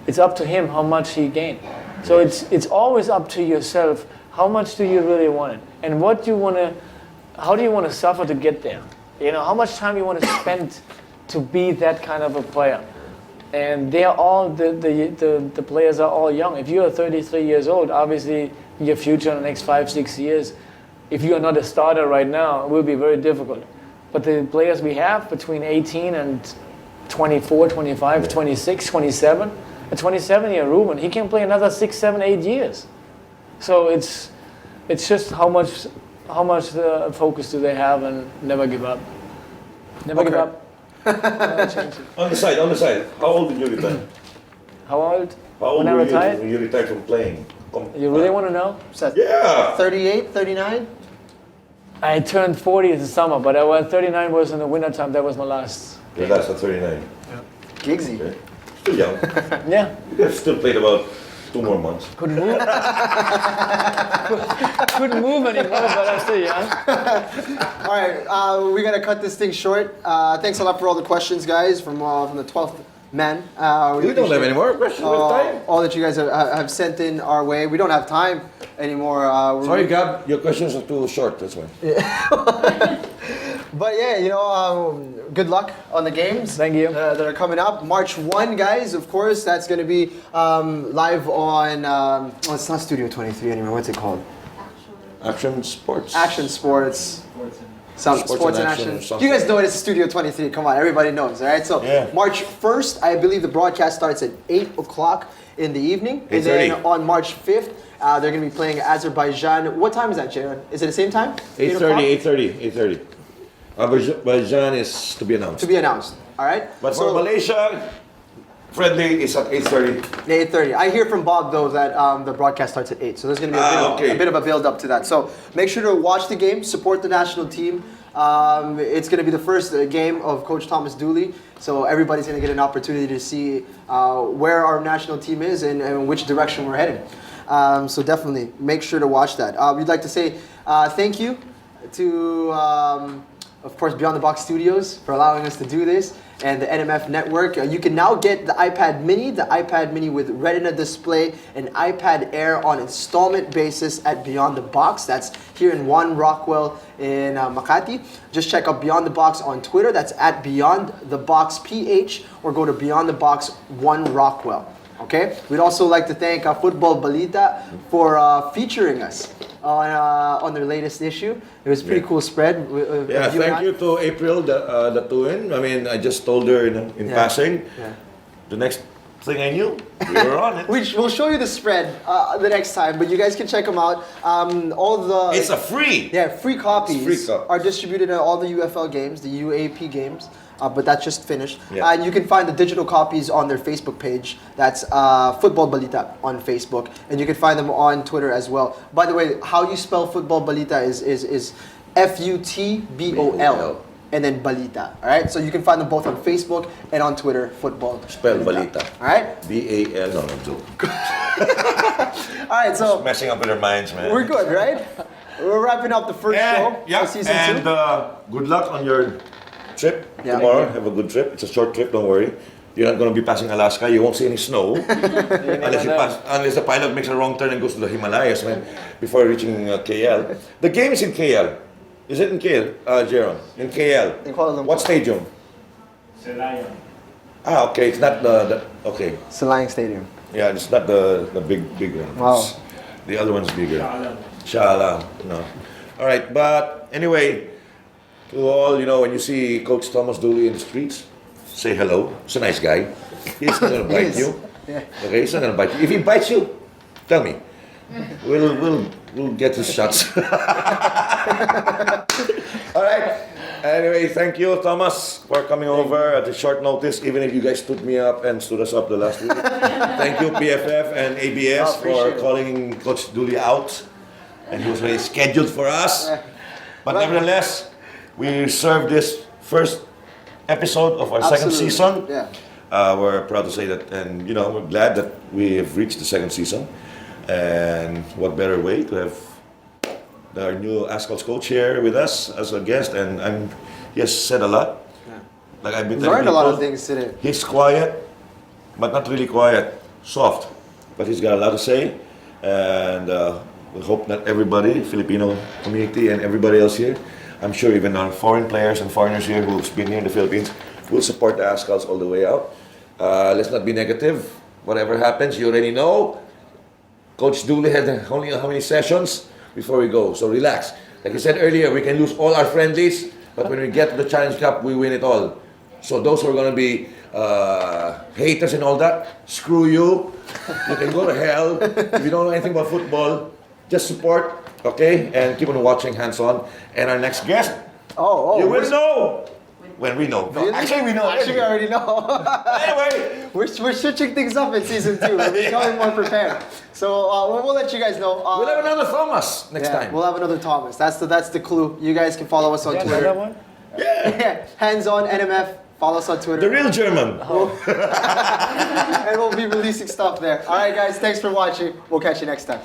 it's up to him how much he gained. So it's always up to yourself. How much do you really want it, and how do you want to suffer to get there? How much time you want to spend to be that kind of a player. And they are all the players are all young. If you are 33 years old, obviously your future in the next 5-6 years, if you are not a starter right now, it will be very difficult. But the players we have between 18 and 24, 25, 26, 27, a 27-year Ruben, he can play another 6, 7, 8 years. So it's just how much focus do they have, and never give up. Never give up. On the side. How old did you retire? How old? How old When I were retired? you when you retired from playing? You really want to know? Yeah. 38, 39? I turned 40 in the summer, but 39 was in the winter time. That was my last. Your last at 39. Gigsy. Okay. Still young. Yeah. You have still played about 2 more months. Couldn't move. Couldn't move anymore, but I'm still young. All right, we're gonna cut this thing short. Thanks a lot for all the questions, guys, from the 12th man. We don't have any more questions. We have time. All that you guys have sent in our way. We don't have time anymore. Sorry, Gab, your questions are too short. That's why. But yeah, good luck on the games. Thank you. That are coming up. March 1, guys, of course, that's going to be live on, it's not Studio 23 anymore. What's it called? Action Sports. Action Sports. Sports and Action. or something. You guys know it's Studio 23. Come on, everybody knows, all right? So Yeah. March 1st, I believe the broadcast starts at 8 o'clock in the evening. And then 8:30. on March 5th, they're going to be playing Azerbaijan. What time is that, Jaron? Is it the same time? 8:30. 8:30. Azerbaijan is to be announced. To be announced, all right? But for Malaysia, friendly is at 8:30. 8:30. I hear from Bob though that the broadcast starts at 8, so there's going to be a bit of a build up to that. So make sure to watch the game, support the national team. It's going to be the first game of Coach Thomas Dooley, so everybody's going to get an opportunity to see where our national team is and which direction we're heading. So definitely make sure to watch that. We'd like to say thank you to, of course, Beyond the Box Studios for allowing us to do this, and the NMF Network. You can now get the iPad Mini with Retina display, and iPad Air on installment basis at Beyond the Box. That's here in Juan Rockwell in Makati. Just check out Beyond the Box on Twitter. That's at Beyond the Box PH, or go to Beyond the Box 1 Rockwell. Okay. We'd also like to thank Football Balita for featuring us on their latest issue. It was a pretty cool spread. Yeah, thank you to April, the twin. I mean, I just told her in passing. Yeah. The next thing I knew, we were on it. We'll show you the spread the next time, but you guys can check them out. All the It's a free. Yeah, free copies Free copies. are distributed at all the UFL games, the UAAP games, but that's just finished. Yeah. And you can find the digital copies on their Facebook page. That's Football Balita on Facebook, and you can find them on Twitter as well. By the way, how you spell Football Balita is FUTBOL. And then Balita, all right? So you can find them both on Facebook and on Twitter, Football Spell Balita. all right? BAL. No, I'm joking. All right, so Messing up with their minds, man. we're good, right? We're wrapping up the first show of season 2. Good luck on your trip Yeah. tomorrow. Have a good trip. It's a short trip, don't worry. You're not going to be passing Alaska. You won't see any snow unless the pilot makes a wrong turn and goes to the Himalayas before reaching KL. The game is in KL. Is it in KL, Jeron? In KL. In Kuala Lumpur. What stadium? Senayan. Okay. It's not okay. Silang Stadium. Yeah, it's not the big one. Wow. The other one's bigger. Shah Alam. No. All right, but anyway, to all, when you see Coach Thomas Dooley in the streets, say hello. He's a nice guy. He's not gonna bite is. you. Yeah. Okay, he's not gonna bite you. If he bites you, tell me. We'll get his shots. All right. Anyway, thank you, Thomas, for coming over at a short notice, even if you guys stood me up and stood us up the last week. Thank you, PFF and ABS, for calling Coach Dooley out. And he was very scheduled for us. But nevertheless, we served this first episode of our second season. Yeah. We're proud to say that, and we're glad that we have reached the second season. And what better way to have our new Azkals coach here with us as a guest, and he has said a lot. Yeah. Like I've been telling Learned a people, lot of things today. he's quiet, but not really quiet, soft. But he's got a lot to say, and we hope that everybody, Filipino community and everybody else here, I'm sure even our foreign players and foreigners here who've been here in the Philippines, will support the Azkals all the way out. Let's not be negative. Whatever happens, you already know. Coach Dooley had only how many sessions before we go, so relax. Like I said earlier, we can lose all our friendlies, but when we get to the Challenge Cup, we win it all. So those who are going to be haters and all that, screw you. You can go to hell. If you don't know anything about football, just support, okay? And keep on watching Hands On. And our next guest, you will know when we know. No, actually, we know. Actually, we already know. Anyway, we're switching things up in season 2. We're becoming more prepared. So we'll let you guys know. we'll have another Thomas next time. We'll have another Thomas. That's the clue. You guys can follow us on Twitter. Another one? Yeah. Hands On NMF. Follow us on Twitter. The real German. And we'll be releasing stuff there. All right, guys. Thanks for watching. We'll catch you next time.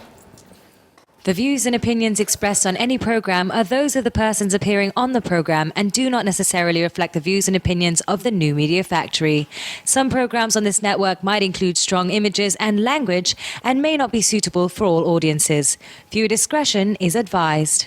The views and opinions expressed on any program are those of the persons appearing on the program and do not necessarily reflect the views and opinions of the New Media Factory. Some programs on this network might include strong images and language and may not be suitable for all audiences. Viewer discretion is advised.